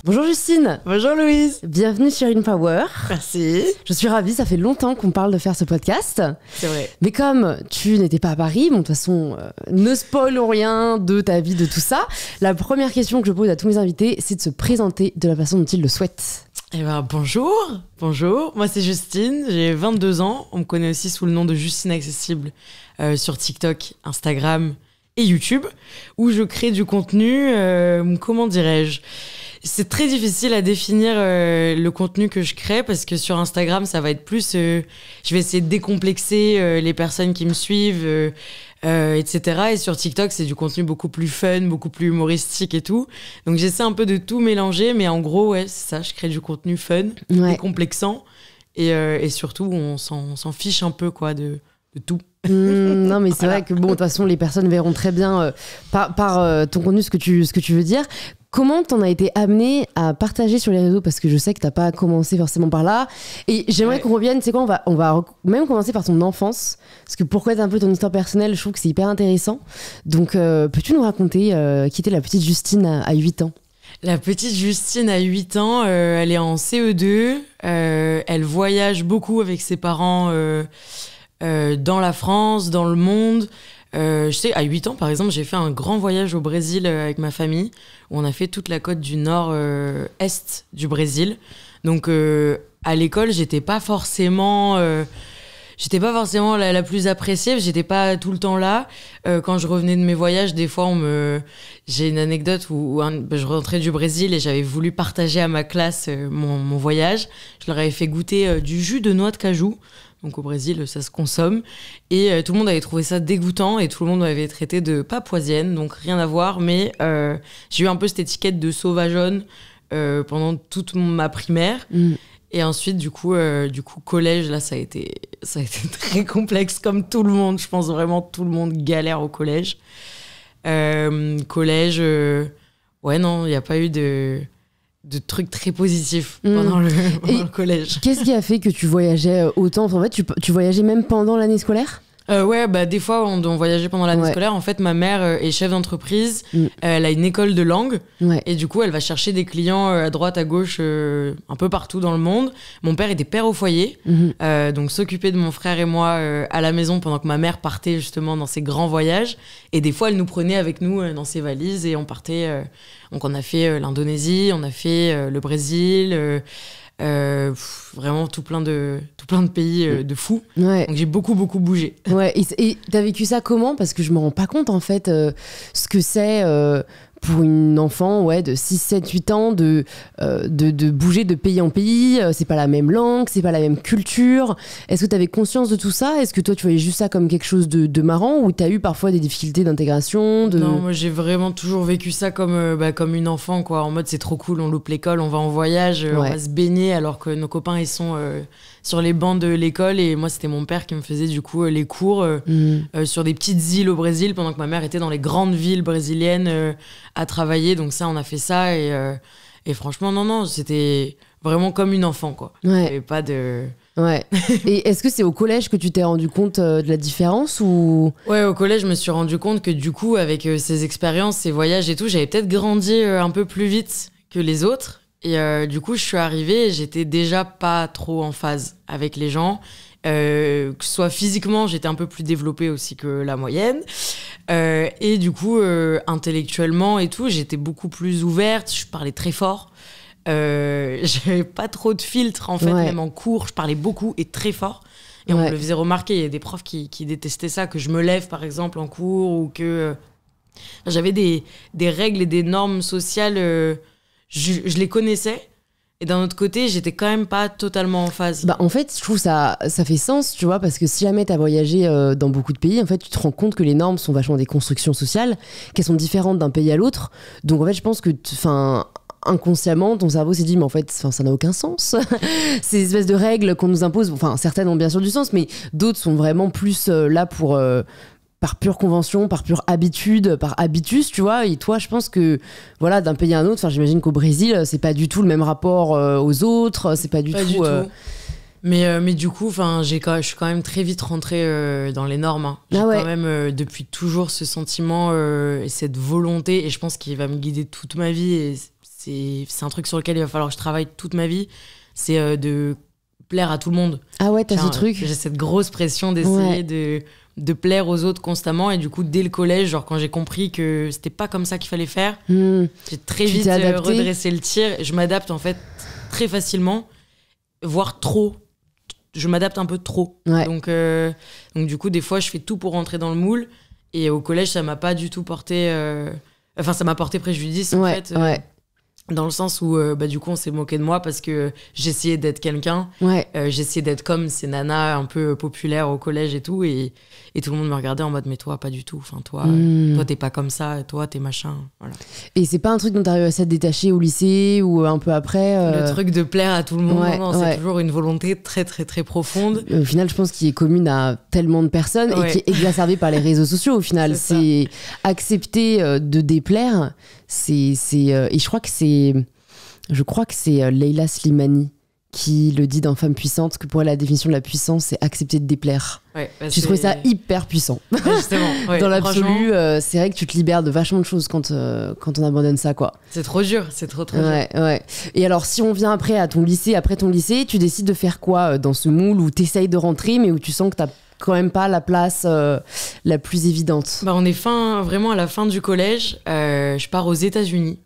Bonjour Justine. Bonjour Louise. Bienvenue sur InPower. Merci. Je suis ravie, ça fait longtemps qu'on parle de faire ce podcast. C'est vrai. Mais comme tu n'étais pas à Paris, bon de toute façon, ne spoilons rien de ta vie, de tout ça. La première question que je pose à tous mes invités, c'est de se présenter de la façon dont ils le souhaitent. Eh ben bonjour. Moi c'est Justine, j'ai 22 ans. On me connaît aussi sous le nom de Justine Accessible sur TikTok, Instagram et YouTube, où je crée du contenu, comment dirais-je ? C'est très difficile à définir le contenu que je crée parce que sur Instagram, ça va être plus... je vais essayer de décomplexer les personnes qui me suivent, etc. Et sur TikTok, c'est du contenu beaucoup plus fun, beaucoup plus humoristique et tout. Donc j'essaie un peu de tout mélanger, mais en gros, ouais, c'est ça, je crée du contenu fun, décomplexant. Et surtout, on s'en fiche un peu quoi, de tout. Non mais c'est vrai que bon de toute façon les personnes verront très bien par ton contenu ce que tu veux dire. Comment t'en as été amené à partager sur les réseaux, parce que je sais que t'as pas commencé forcément par là, et j'aimerais qu'on revienne, tu sais quoi, on va même commencer par ton enfance, parce que pour connaître un peu ton histoire personnelle, je trouve que c'est hyper intéressant. Donc peux-tu nous raconter qui était la petite Justine à 8 ans? La petite Justine à 8 ans, elle est en CE2, elle voyage beaucoup avec ses parents dans la France, dans le monde. Je sais, à 8 ans, par exemple, j'ai fait un grand voyage au Brésil avec ma famille, où on a fait toute la côte du nord-est du Brésil. Donc, à l'école, j'étais pas forcément la plus appréciée, j'étais pas tout le temps là. Quand je revenais de mes voyages, des fois, j'ai une anecdote où je rentrais du Brésil et j'avais voulu partager à ma classe mon voyage. Je leur avais fait goûter du jus de noix de cajou. Donc au Brésil, ça se consomme. Et tout le monde avait trouvé ça dégoûtant et tout le monde m'avait traité de papoisienne, donc rien à voir. Mais j'ai eu un peu cette étiquette de sauvageonne pendant toute ma primaire. Et ensuite, du coup, collège, là, ça a été très complexe, comme tout le monde. Je pense vraiment tout le monde galère au collège. Collège, ouais, non, il n'y a pas eu de trucs très positifs pendant le collège. Qu'est-ce qui a fait que tu voyageais autant? En fait, tu voyageais même pendant l'année scolaire? Ouais, bah des fois on voyageait pendant l'année scolaire. En fait, ma mère est chef d'entreprise, elle a une école de langue, et du coup elle va chercher des clients à droite, à gauche, un peu partout dans le monde. Mon père était père au foyer, donc s'occuper de mon frère et moi à la maison pendant que ma mère partait justement dans ses grands voyages. Et des fois elle nous prenait avec nous dans ses valises et on partait. Donc on a fait l'Indonésie, on a fait le Brésil. Vraiment tout plein de pays de fous. Donc j'ai beaucoup bougé. Et t'as vécu ça comment? Parce que je me rends pas compte en fait ce que c'est pour une enfant de 6, 7, 8 ans de bouger de pays en pays. C'est pas la même langue, c'est pas la même culture. Est-ce que t'avais conscience de tout ça? Est-ce que toi tu voyais juste ça comme quelque chose de marrant, ou t'as eu parfois des difficultés d'intégration? Non, moi j'ai vraiment toujours vécu ça comme une enfant, quoi. En mode c'est trop cool, on loupe l'école, on va en voyage, on va se baigner alors que nos copains ils sont sur les bancs de l'école, et moi c'était mon père qui me faisait du coup les cours sur des petites îles au Brésil pendant que ma mère était dans les grandes villes brésiliennes à travailler. Donc ça, on a fait ça, et franchement non, c'était vraiment comme une enfant, quoi. Et pas de... Et est-ce que c'est au collège que tu t'es rendu compte de la différence, ou... Ouais, au collège, je me suis rendu compte que du coup, avec ces expériences, ces voyages et tout, j'avais peut-être grandi un peu plus vite que les autres. Et du coup, je suis arrivée et j'étais déjà pas trop en phase avec les gens. Que ce soit physiquement, j'étais un peu plus développée aussi que la moyenne. Et du coup, intellectuellement et tout, j'étais beaucoup plus ouverte. Je parlais très fort. J'avais pas trop de filtres, en fait. Même en cours, je parlais beaucoup et très fort. Et on me le faisait remarquer. Il y a des profs qui détestaient ça, que je me lève, par exemple, en cours, ou que... j'avais des règles et des normes sociales... Je les connaissais, et d'un autre côté, j'étais quand même pas totalement en phase. En fait, je trouve ça fait sens, tu vois, parce que si jamais t'as voyagé dans beaucoup de pays, en fait, tu te rends compte que les normes sont vachement des constructions sociales, qu'elles sont différentes d'un pays à l'autre. Donc, en fait, je pense que, inconsciemment, ton cerveau s'est dit, mais en fait, ça n'a aucun sens. Ces espèces de règles qu'on nous impose, certaines ont bien sûr du sens, mais d'autres sont vraiment plus là pour... par pure convention, par pure habitude, par habitus, tu vois. Et toi, je pense que, voilà, d'un pays à un autre, j'imagine qu'au Brésil, c'est pas du tout le même rapport aux autres, c'est pas du tout. Mais du coup, je suis quand même très vite rentrée dans les normes. Hein. J'ai quand même depuis toujours ce sentiment et cette volonté, et je pense qu'il va me guider toute ma vie. Et c'est un truc sur lequel il va falloir que je travaille toute ma vie, c'est de plaire à tout le monde. Ah ouais, t'as ce truc. J'ai cette grosse pression d'essayer de plaire aux autres constamment, et du coup dès le collège, genre quand j'ai compris que c'était pas comme ça qu'il fallait faire, j'ai très vite redressé le tir. Je m'adapte en fait très facilement, voire trop. Je m'adapte un peu trop. Ouais. Donc du coup des fois je fais tout pour rentrer dans le moule, et au collège ça m'a pas du tout porté ça m'a porté préjudice en fait. Dans le sens où du coup on s'est moqué de moi parce que j'essayais d'être quelqu'un, j'essayais d'être comme ces nanas un peu populaires au collège et tout, et tout le monde me regardait en mode mais toi pas du tout, enfin toi t'es pas comme ça, toi t'es machin, voilà. Et c'est pas un truc dont t'arrives à s'être détaché au lycée ou un peu après Le truc de plaire à tout le monde, non, c'est toujours une volonté très très très profonde. Au final je pense qu'il est commune à tellement de personnes et qui est exacerbé par les réseaux sociaux au final. C'est accepter de déplaire. Et je crois que c'est Leila Slimani qui le dit dans Femme puissante, que pour elle la définition de la puissance c'est accepter de déplaire. J'ai trouvé ça hyper puissant. Justement, dans l'absolu, c'est vrai que tu te libères de vachement de choses quand on abandonne ça, quoi. C'est trop dur, c'est trop dur. Et alors si on vient après ton lycée, tu décides de faire quoi dans ce moule où t'essayes de rentrer mais où tu sens que t'as quand même pas la place la plus évidente? On est vraiment à la fin du collège. Je pars aux États-Unis,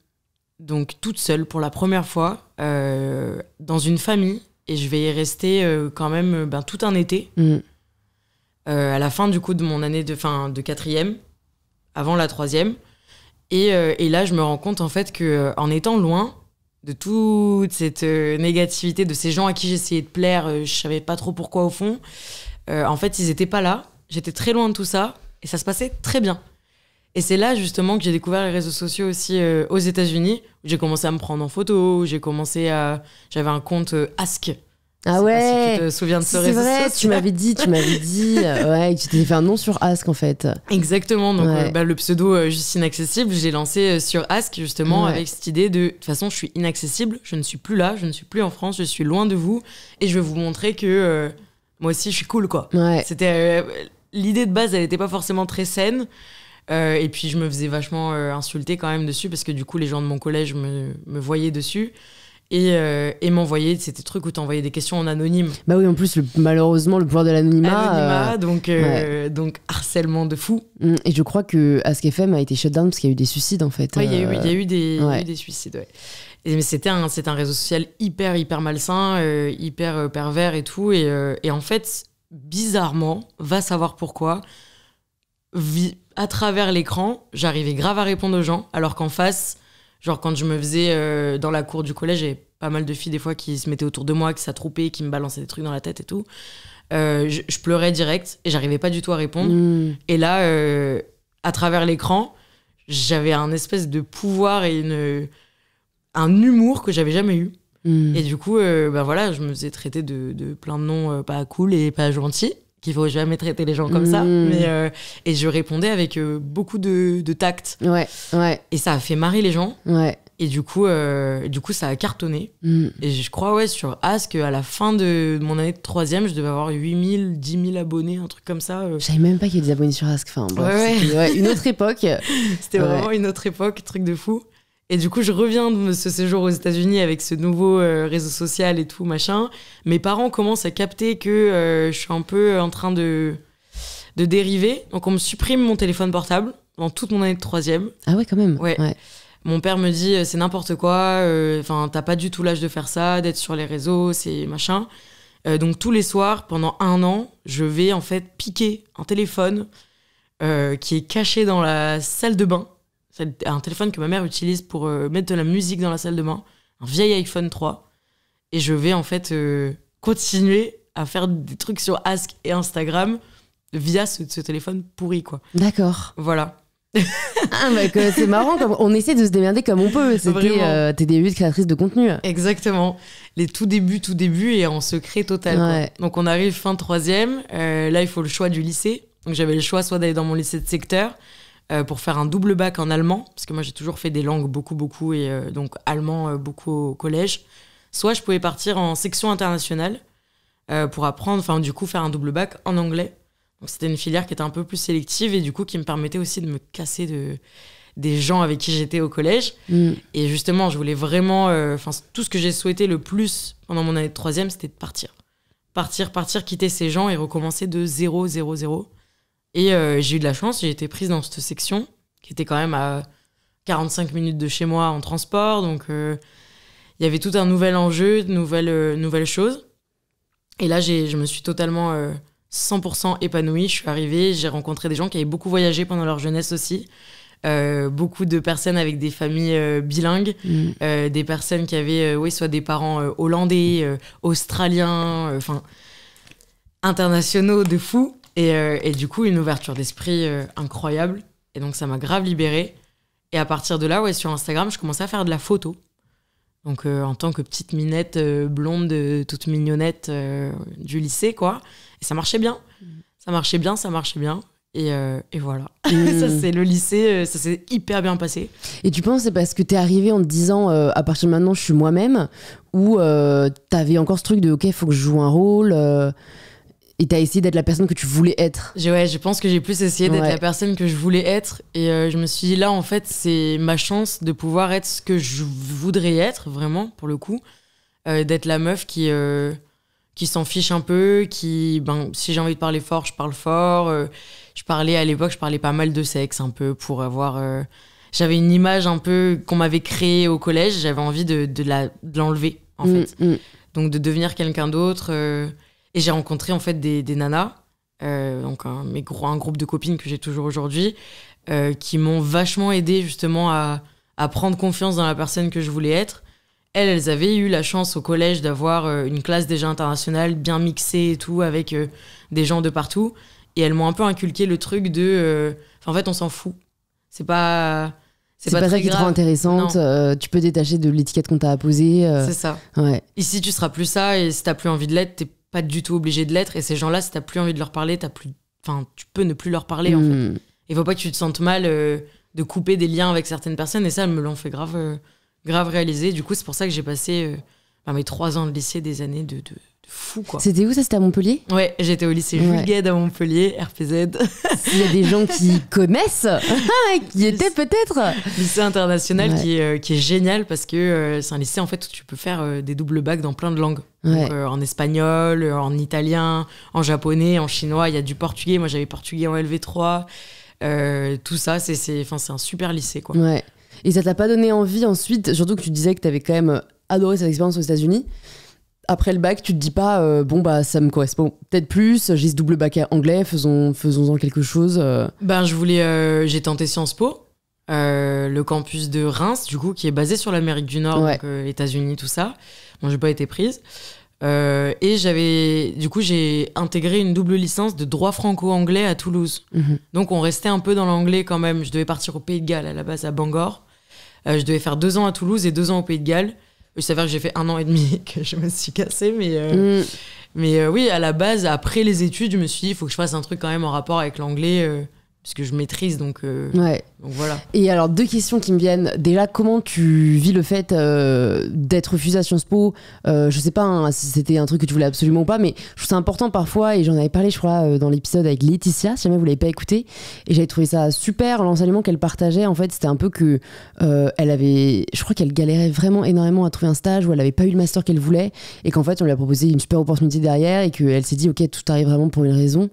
donc toute seule pour la première fois, dans une famille, et je vais y rester quand même tout un été. À la fin du coup de mon année de quatrième, avant la troisième, et là je me rends compte en fait que en étant loin de toute cette négativité, de ces gens à qui j'essayais de plaire, je savais pas trop pourquoi au fond. En fait, ils étaient pas là. J'étais très loin de tout ça et ça se passait très bien. Et c'est là justement que j'ai découvert les réseaux sociaux aussi aux États-Unis. Où j'ai commencé à me prendre en photo. J'avais un compte Ask. Ah ouais. Si tu te souviens de ce réseau social. C'est vrai. Tu m'avais dit. Que tu t'étais fait un nom sur Ask en fait. Exactement. Donc le pseudo juste inaccessible, j'ai lancé sur Ask justement avec cette idée de toute façon, je suis inaccessible. Je ne suis plus là. Je ne suis plus en France. Je suis loin de vous et je vais vous montrer que moi aussi, je suis cool, quoi. C'était l'idée de base, elle n'était pas forcément très saine. Et puis, je me faisais vachement insulter quand même dessus parce que du coup, les gens de mon collège me voyaient dessus et m'envoyaient ces trucs où t'envoyais des questions en anonyme. Bah oui, en plus, malheureusement, le pouvoir de l'anonymat. Donc harcèlement de fou. Et je crois que Ask FM a été shut down parce qu'il y a eu des suicides, en fait. Il y a eu des suicides, Mais c'était un réseau social hyper malsain, hyper pervers et tout. Et en fait, bizarrement, va savoir pourquoi, à travers l'écran, j'arrivais grave à répondre aux gens, alors qu'en face, genre quand je me faisais dans la cour du collège, j'avais pas mal de filles des fois qui se mettaient autour de moi, qui s'attroupaient, qui me balançaient des trucs dans la tête et tout. Je pleurais direct et j'arrivais pas du tout à répondre. Et là, à travers l'écran, j'avais un espèce de pouvoir et un humour que j'avais jamais eu. Et du coup, je me faisais traiter de plein de noms pas cool et pas gentils, qu'il faut jamais traiter les gens comme ça. Et je répondais avec beaucoup de tact. Et ça a fait marrer les gens. Et du coup, ça a cartonné. Et je crois, sur Ask, à la fin de mon année de troisième, je devais avoir 8000, 10 000 abonnés, un truc comme ça. Je savais même pas qu'il y avait des abonnés sur Ask. Enfin, c'était une autre époque. C'était vraiment une autre époque, truc de fou. Et du coup, je reviens de ce séjour aux États-Unis avec ce nouveau réseau social et tout, machin. Mes parents commencent à capter que je suis un peu en train de dériver. Donc, on me supprime mon téléphone portable dans toute mon année de troisième. Ah ouais, quand même. Ouais. Mon père me dit, c'est n'importe quoi. T'as pas du tout l'âge de faire ça, d'être sur les réseaux, c'est machin. Donc, tous les soirs, pendant 1 an, je vais en fait piquer un téléphone qui est caché dans la salle de bain. C'est un téléphone que ma mère utilise pour mettre de la musique dans la salle de bain, un vieil iPhone 3. Et je vais en fait continuer à faire des trucs sur Ask et Instagram via ce téléphone pourri, quoi. D'accord. Voilà. C'est marrant, on essaie de se démerder comme on peut. C'était tes débuts de créatrice de contenu. Exactement. Les tout débuts et en secret total. Quoi. Donc on arrive fin de troisième. Là, il faut le choix du lycée. Donc j'avais le choix soit d'aller dans mon lycée de secteur, pour faire un double bac en allemand, parce que moi j'ai toujours fait des langues beaucoup, et donc allemand beaucoup au collège. Soit je pouvais partir en section internationale pour apprendre, du coup faire un double bac en anglais. Donc c'était une filière qui était un peu plus sélective et du coup qui me permettait aussi de me casser des gens avec qui j'étais au collège. Et justement, je voulais vraiment... tout ce que j'ai souhaité le plus pendant mon année de 3e, c'était de partir. Partir, quitter ces gens et recommencer de 0, 0, 0. Et j'ai eu de la chance, j'ai été prise dans cette section, qui était quand même à 45 minutes de chez moi en transport. Donc, il y avait tout un nouvel enjeu, de nouvelles choses. Et là, je me suis totalement 100% épanouie. Je suis arrivée, j'ai rencontré des gens qui avaient beaucoup voyagé pendant leur jeunesse aussi. Beaucoup de personnes avec des familles bilingues, des personnes qui avaient soit des parents hollandais, australiens, internationaux de fou. Et du coup, une ouverture d'esprit incroyable. Et donc, ça m'a grave libérée. Et à partir de là, sur Instagram, je commençais à faire de la photo. Donc, en tant que petite minette blonde, toute mignonnette du lycée, quoi. Et ça marchait bien. Ça marchait bien. Et voilà. Ça, c'est le lycée. Ça s'est hyper bien passé. Et tu penses que c'est parce que t'es arrivée en te disant à partir de maintenant, je suis moi-même, ou t'avais encore ce truc de OK, il faut que je joue un rôle et t'as essayé d'être la personne que tu voulais être? Je pense que j'ai plus essayé d'être la personne que je voulais être. Et je me suis dit, là, en fait, c'est ma chance de pouvoir être ce que je voudrais être, vraiment, pour le coup. D'être la meuf qui s'en fiche un peu, si j'ai envie de parler fort, je parle fort. À l'époque, je parlais pas mal de sexe, un peu, pour avoir... j'avais une image un peu qu'on m'avait créée au collège. J'avais envie de l'enlever, en fait. Donc, de devenir quelqu'un d'autre... Et j'ai rencontré en fait des nanas, donc un groupe de copines que j'ai toujours aujourd'hui, qui m'ont vachement aidée justement à prendre confiance dans la personne que je voulais être. Elles avaient eu la chance au collège d'avoir une classe déjà internationale, bien mixée et tout, avec des gens de partout. Et elles m'ont un peu inculqué le truc de... en fait, on s'en fout. C'est pas ça qui te rend intéressante. Tu peux détacher de l'étiquette qu'on t'a apposée. C'est ça. Ouais. Ici, tu seras plus ça, et si t'as plus envie de l'être, t'es pas du tout obligé de l'être. Et ces gens-là, si t'as plus envie de leur parler, tu peux ne plus leur parler, en fait. Il faut pas que tu te sentes mal de couper des liens avec certaines personnes. Et ça, elles me l'ont fait grave réaliser. Du coup, c'est pour ça que j'ai passé mes 3 ans de lycée, des années de fou, quoi. C'était où, ça? C'était à Montpellier? Ouais, j'étais au lycée Jules Guesde à Montpellier, RPZ. S'il y a des gens qui connaissent, qui étaient peut-être. Lycée international qui est génial parce que c'est un lycée, en fait, où tu peux faire des doubles bacs dans plein de langues. Donc, en espagnol, en italien, en japonais, en chinois. Il y a du portugais. Moi, j'avais portugais en LV3. Tout ça, c'est un super lycée, quoi. Ouais. Et ça t'a pas donné envie ensuite, surtout que tu disais que t'avais quand même adoré cette expérience aux États-Unis. Après le bac, tu te dis pas ça me correspond peut-être plus, j'ai ce double bac anglais, faisons-en quelque chose. J'ai tenté Sciences Po, le campus de Reims, du coup, qui est basé sur l'Amérique du Nord, donc États-Unis, tout ça. Bon, j'ai pas été prise. Et j'ai intégré une double licence de droit franco-anglais à Toulouse. Donc on restait un peu dans l'anglais quand même. Je devais partir au Pays de Galles à la base, à Bangor. Je devais faire 2 ans à Toulouse et 2 ans au Pays de Galles. Il s'avère que j'ai fait 1 an et demi que je me suis cassée, mais oui, à la base, après les études, je me suis dit, il faut que je fasse un truc quand même en rapport avec l'anglais, puisque je maîtrise, donc voilà. Et alors, 2 questions qui me viennent. Déjà, comment tu vis le fait d'être refusée à Sciences Po? Je sais pas si c'était un truc que tu voulais absolument ou pas, mais je trouve ça important parfois, et j'en avais parlé, je crois, dans l'épisode avec Laetitia, si jamais vous l'avez pas écouté, et j'avais trouvé ça super, l'enseignement qu'elle partageait. En fait, c'était un peu que je crois qu'elle galérait vraiment énormément à trouver un stage, où elle avait pas eu le master qu'elle voulait, et qu'en fait, on lui a proposé une super opportunité derrière, et qu'elle s'est dit, ok, tout arrive vraiment pour une raison.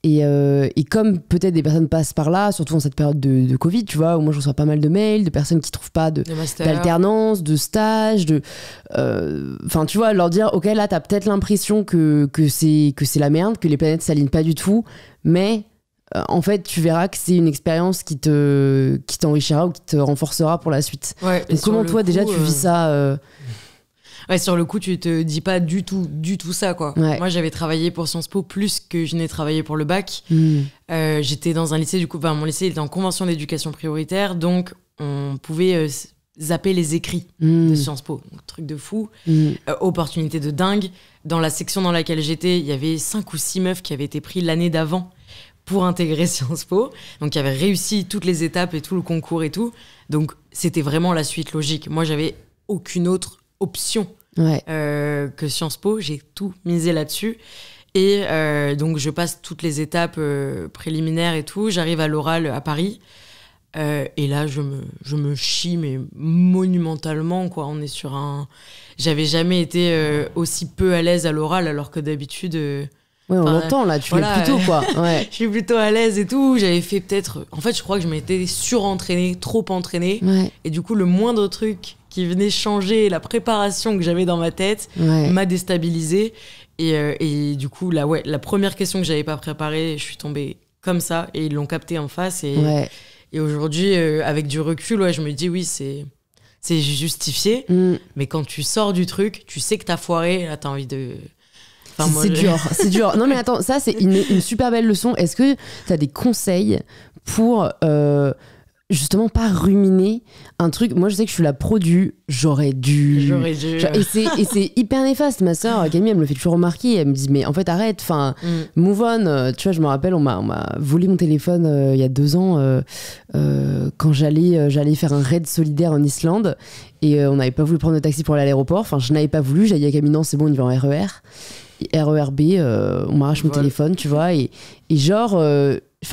Et comme peut-être des personnes passent par là, surtout en cette période de Covid, tu vois, où moi je reçois pas mal de mails de personnes qui trouvent pas d'alternance, de stage, enfin tu vois, leur dire ok, là t'as peut-être l'impression que c'est la merde, que les planètes s'alignent pas du tout, mais en fait tu verras que c'est une expérience qui t'enrichira ou qui te renforcera pour la suite. Donc comment toi déjà tu vis ça Ouais, sur le coup, tu te dis pas du tout ça, quoi. Ouais. Moi, j'avais travaillé pour Sciences Po plus que je n'ai travaillé pour le bac. J'étais dans un lycée, du coup, mon lycée était en convention d'éducation prioritaire, donc on pouvait zapper les écrits de Sciences Po. Donc, truc de fou. Opportunité de dingue. Dans la section dans laquelle j'étais, il y avait 5 ou 6 meufs qui avaient été prises l'année d'avant pour intégrer Sciences Po, donc qui avaient réussi toutes les étapes et tout le concours et tout. Donc, c'était vraiment la suite logique. Moi, j'avais aucune autre option que Sciences Po. J'ai tout misé là-dessus. Et donc, je passe toutes les étapes préliminaires et tout. J'arrive à l'oral à Paris. Et là, je me chie, mais monumentalement, quoi. On est sur un... J'avais jamais été aussi peu à l'aise à l'oral, alors que d'habitude... Ouais, on l'entend, là, tu l'es plutôt, quoi. Ouais. Je suis plutôt à l'aise et tout. J'avais fait peut-être... En fait, je crois que je m'étais surentraînée, trop entraînée. Ouais. Et du coup, le moindre truc qui venait changer la préparation que j'avais dans ma tête m'a déstabilisée. Et du coup, la première question que j'avais pas préparée, je suis tombée comme ça. Et ils l'ont captée en face. Et aujourd'hui, avec du recul, je me dis, oui, c'est justifié. Mais quand tu sors du truc, tu sais que t'as foiré. Là, t'as envie de... C'est dur, c'est dur. Non mais attends, ça c'est une super belle leçon. Est-ce que tu as des conseils pour justement pas ruminer un truc? Moi je sais que je suis la pro du j'aurais dû. Et c'est hyper néfaste. Ma sœur Camille, elle me le fait toujours remarquer. Elle me dit mais en fait arrête, enfin move on. Tu vois, je me rappelle, on m'a volé mon téléphone il y a 2 ans quand j'allais faire un raid solidaire en Islande. Et on n'avait pas voulu prendre le taxi pour aller à l'aéroport. Enfin, je n'avais pas voulu. J'ai dit à Camille, non, c'est bon, on y va en RER. RERB, on m'arrache mon téléphone, tu vois. Et genre,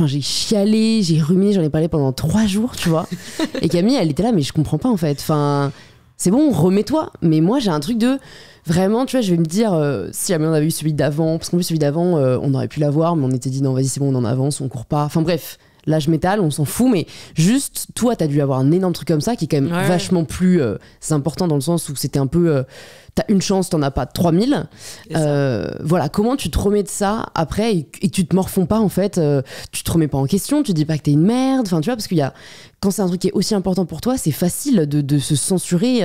j'ai chialé, j'ai ruminé, j'en ai parlé pendant 3 jours, tu vois. Et Camille, elle était là, mais je comprends pas, en fait. Enfin, c'est bon, remets-toi. Mais moi, j'ai un truc de... Vraiment, tu vois, je vais me dire, si jamais on avait eu celui d'avant, parce qu'en plus, celui d'avant, on aurait pu l'avoir, mais on était dit, non, vas-y, c'est bon, on en avance, on court pas. Enfin, bref. Là, je m'étale, on s'en fout, mais juste, toi, t'as dû avoir un énorme truc comme ça qui est quand même vachement plus important dans le sens où c'était un peu... t'as une chance, t'en as pas 3000. Voilà, comment tu te remets de ça après et tu te morfonds pas, en fait, tu te remets pas en question, tu dis pas que t'es une merde, enfin, tu vois, parce qu'il y a... Quand c'est un truc qui est aussi important pour toi, c'est facile de se censurer,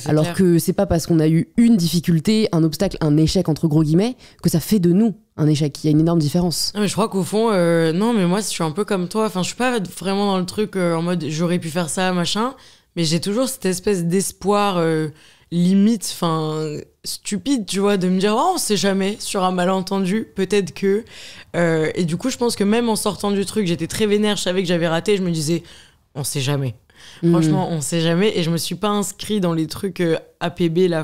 alors clair. Que c'est pas parce qu'on a eu une difficulté, un obstacle, un échec, entre gros guillemets, que ça fait de nous un échec. Il y a une énorme différence. Non, mais je crois qu'au fond, non, mais moi, je suis un peu comme toi. Enfin, je suis pas vraiment dans le truc en mode j'aurais pu faire ça, machin, mais j'ai toujours cette espèce d'espoir limite, enfin, stupide, tu vois, de me dire, oh, on sait jamais, sur un malentendu, peut-être que. Et du coup, je pense que même en sortant du truc, j'étais très vénère, je savais que j'avais raté, je me disais, on sait jamais. Franchement, on sait jamais. Et je me suis pas inscrit dans les trucs APB, là,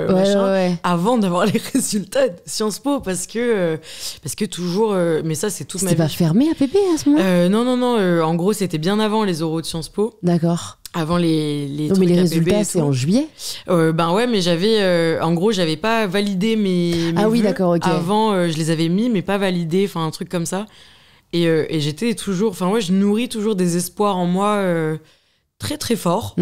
machin, avant d'avoir les résultats de Sciences Po, parce que toujours... mais ça, c'est toute ma vie. C'était pas fermé APB à ce moment-là Non. En gros, c'était bien avant les oraux de Sciences Po. D'accord. Avant les trucs mais les résultats, c'est en juillet mais j'avais... en gros, j'avais pas validé mes ah oui, vœux. D'accord, ok. Avant, je les avais mis, mais pas validés, enfin, un truc comme ça. Et j'étais toujours... Enfin, je nourris toujours des espoirs en moi très, très forts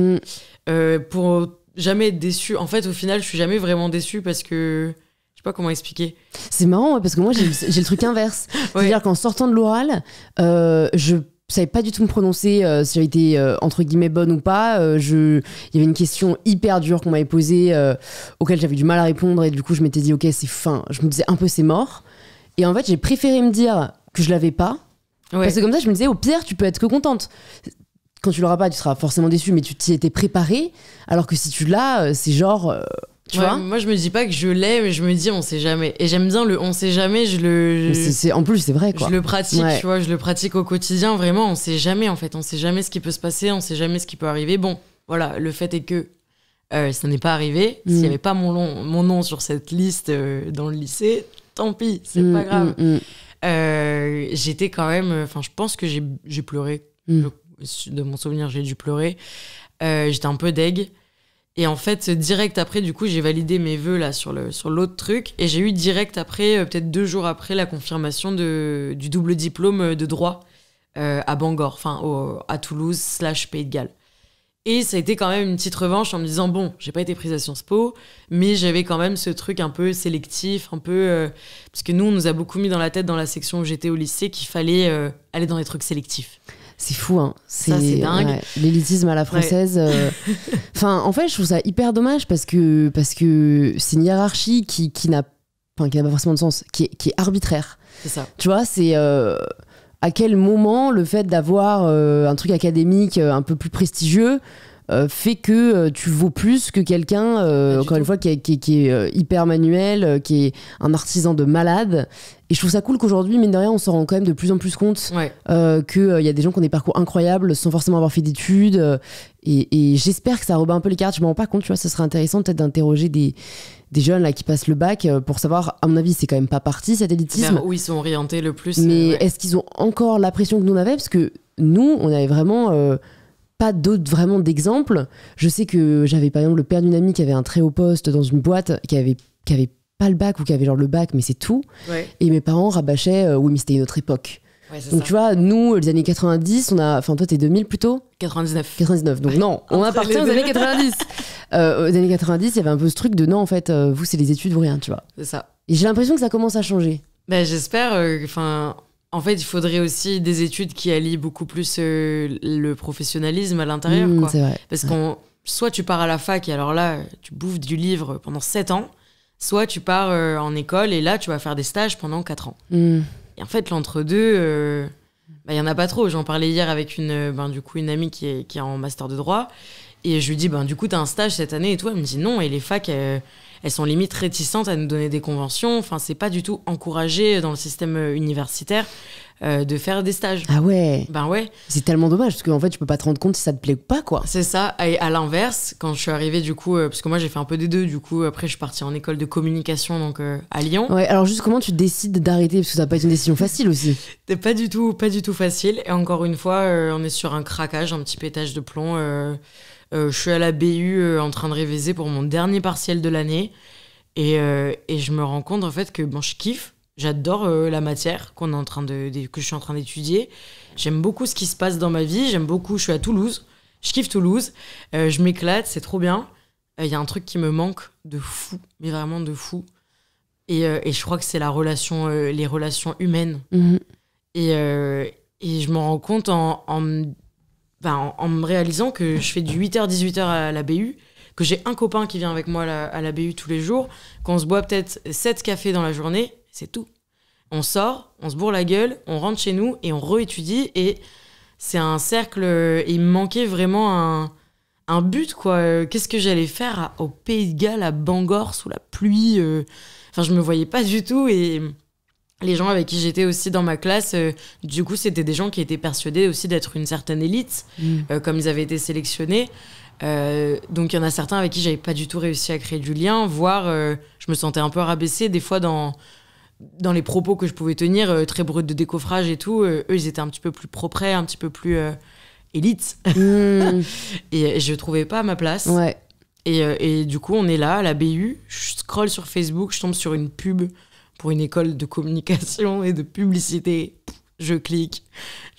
pour jamais être déçue. En fait, au final, je suis jamais vraiment déçue parce que... Je sais pas comment expliquer. C'est marrant, parce que moi, j'ai le truc inverse. C'est-à-dire qu'en sortant de l'oral, je savais pas du tout me prononcer si j'avais été entre guillemets bonne ou pas. Il y avait une question hyper dure qu'on m'avait posée auquel j'avais du mal à répondre et du coup, je m'étais dit, ok, c'est fin. Je me disais un peu, c'est mort. Et en fait, j'ai préféré me dire que je l'avais pas. Parce que comme ça, je me disais, au pire, tu peux être que contente. Quand tu l'auras pas, tu seras forcément déçue, mais tu t'y étais préparée. Alors que si tu l'as, c'est genre... tu vois, moi, je me dis pas que je l'ai, mais je me dis on sait jamais. Et j'aime bien le on sait jamais, en plus, c'est vrai, quoi. Je le pratique, tu vois, je le pratique au quotidien. Vraiment, on sait jamais, en fait. On sait jamais ce qui peut se passer, on sait jamais ce qui peut arriver. Bon, voilà, le fait est que ça n'est pas arrivé. S'il y avait pas mon nom sur cette liste dans le lycée, tant pis, c'est pas grave. J'étais quand même... Enfin, je pense que j'ai pleuré. De mon souvenir, j'ai dû pleurer. J'étais un peu deg. Et en fait, direct après, du coup, j'ai validé mes vœux là, sur l'autre truc. Et j'ai eu direct après, peut-être 2 jours après, la confirmation du double diplôme de droit à Bangor, enfin à Toulouse / Pays de Galles. Et ça a été quand même une petite revanche en me disant, bon, j'ai pas été prise à Sciences Po, mais j'avais quand même ce truc un peu sélectif, un peu... parce que nous, on nous a beaucoup mis dans la tête, dans la section où j'étais au lycée, qu'il fallait aller dans les trucs sélectifs. C'est fou, hein. Ça, c'est dingue. Ouais, l'élitisme à la française. Enfin, en fait, je trouve ça hyper dommage parce que c'est une hiérarchie qui n'a pas forcément de sens, qui est arbitraire. C'est ça. Tu vois, c'est à quel moment le fait d'avoir un truc académique un peu plus prestigieux fait que tu vaux plus que quelqu'un, encore une fois, qui est hyper manuel, qui est un artisan de malade. Et je trouve ça cool qu'aujourd'hui, mine de rien, on s'en rend quand même de plus en plus compte qu'il y a des gens qui ont des parcours incroyables sans forcément avoir fait d'études. Et j'espère que ça rebat un peu les cartes. Je me rends pas compte, tu vois, ce serait intéressant peut-être d'interroger des jeunes là, qui passent le bac pour savoir, à mon avis, c'est quand même pas parti cet élitisme. Vers où ils sont orientés le plus. Mais est-ce qu'ils ont encore la pression que nous on avait ? Parce que nous, on avait vraiment pas d'autres vraiment d'exemples. Je sais que j'avais par exemple le père d'une amie qui avait un très haut poste dans une boîte, qui avait pas le bac ou qui avait genre le bac, mais c'est tout. Ouais. Et mes parents rabâchaient, oui, mais c'était une autre époque. Ouais, c'est Donc ça. tu vois, nous, les années 90, enfin toi t'es 2000 plutôt 99. 99, donc non, on Entre appartient les aux deux. années 90. Aux années 90, il y avait un peu ce truc de non, en fait, vous c'est les études ou rien, tu vois. C'est ça. Et j'ai l'impression que ça commence à changer. Ben, j'espère. En fait, il faudrait aussi des études qui allient beaucoup plus le professionnalisme à l'intérieur, quoi. C'est vrai. Parce Ouais. soit tu pars à la fac et alors là, tu bouffes du livre pendant 7 ans, soit tu pars en école et là, tu vas faire des stages pendant 4 ans. Mm. Et en fait, l'entre-deux, il y en a pas trop. J'en parlais hier avec une amie qui est en master de droit. Et je lui dis, du coup, t'as un stage cette année et tout. Elle me dit non. Et les facs, elles sont limite réticentes à nous donner des conventions. Enfin, c'est pas du tout encouragé dans le système universitaire de faire des stages. Ah ouais, Ben ouais, c'est tellement dommage parce qu'en fait, tu peux pas te rendre compte si ça te plaît ou pas, quoi. c'est ça. Et à l'inverse, quand je suis arrivée, du coup, parce que moi, j'ai fait un peu des deux. Du coup, après, je suis partie en école de communication, donc à Lyon. Ouais, alors juste comment tu décides d'arrêter parce que ça va pas être une décision facile aussi. C'était pas du tout facile. Et encore une fois, on est sur un craquage, un petit pétage de plomb. Je suis à la BU en train de réviser pour mon dernier partiel de l'année. Et je me rends compte en fait que je kiffe. J'adore la matière que je suis en train d'étudier. J'aime beaucoup ce qui se passe dans ma vie. Je suis à Toulouse. Je kiffe Toulouse. Je m'éclate, c'est trop bien. Il y a un truc qui me manque de fou, mais vraiment de fou. Et je crois que c'est les relations humaines. Mhm. Et je me rends compte en me réalisant que je fais du 8h-18h à la BU, que j'ai un copain qui vient avec moi à la BU tous les jours, qu'on se boit peut-être 7 cafés dans la journée, c'est tout. On sort, on se bourre la gueule, on rentre chez nous et on réétudie. Et c'est un cercle. Il me manquait vraiment un but, quoi. Qu'est-ce que j'allais faire au Pays de Galles, à Bangor, sous la pluie Enfin, je me voyais pas du tout. Et les gens avec qui j'étais aussi dans ma classe, du coup, c'était des gens qui étaient persuadés aussi d'être une certaine élite, comme ils avaient été sélectionnés. Donc, il y en a certains avec qui j'avais pas du tout réussi à créer du lien, voire je me sentais un peu rabaissée des fois dans les propos que je pouvais tenir, très brut de décoffrage et tout. Eux, ils étaient un petit peu plus propres, un petit peu plus élite. Mm. Et je trouvais pas ma place. Ouais. Et du coup, on est là, à la BU. Je scrolle sur Facebook, je tombe sur une pub pour une école de communication et de publicité. Je clique,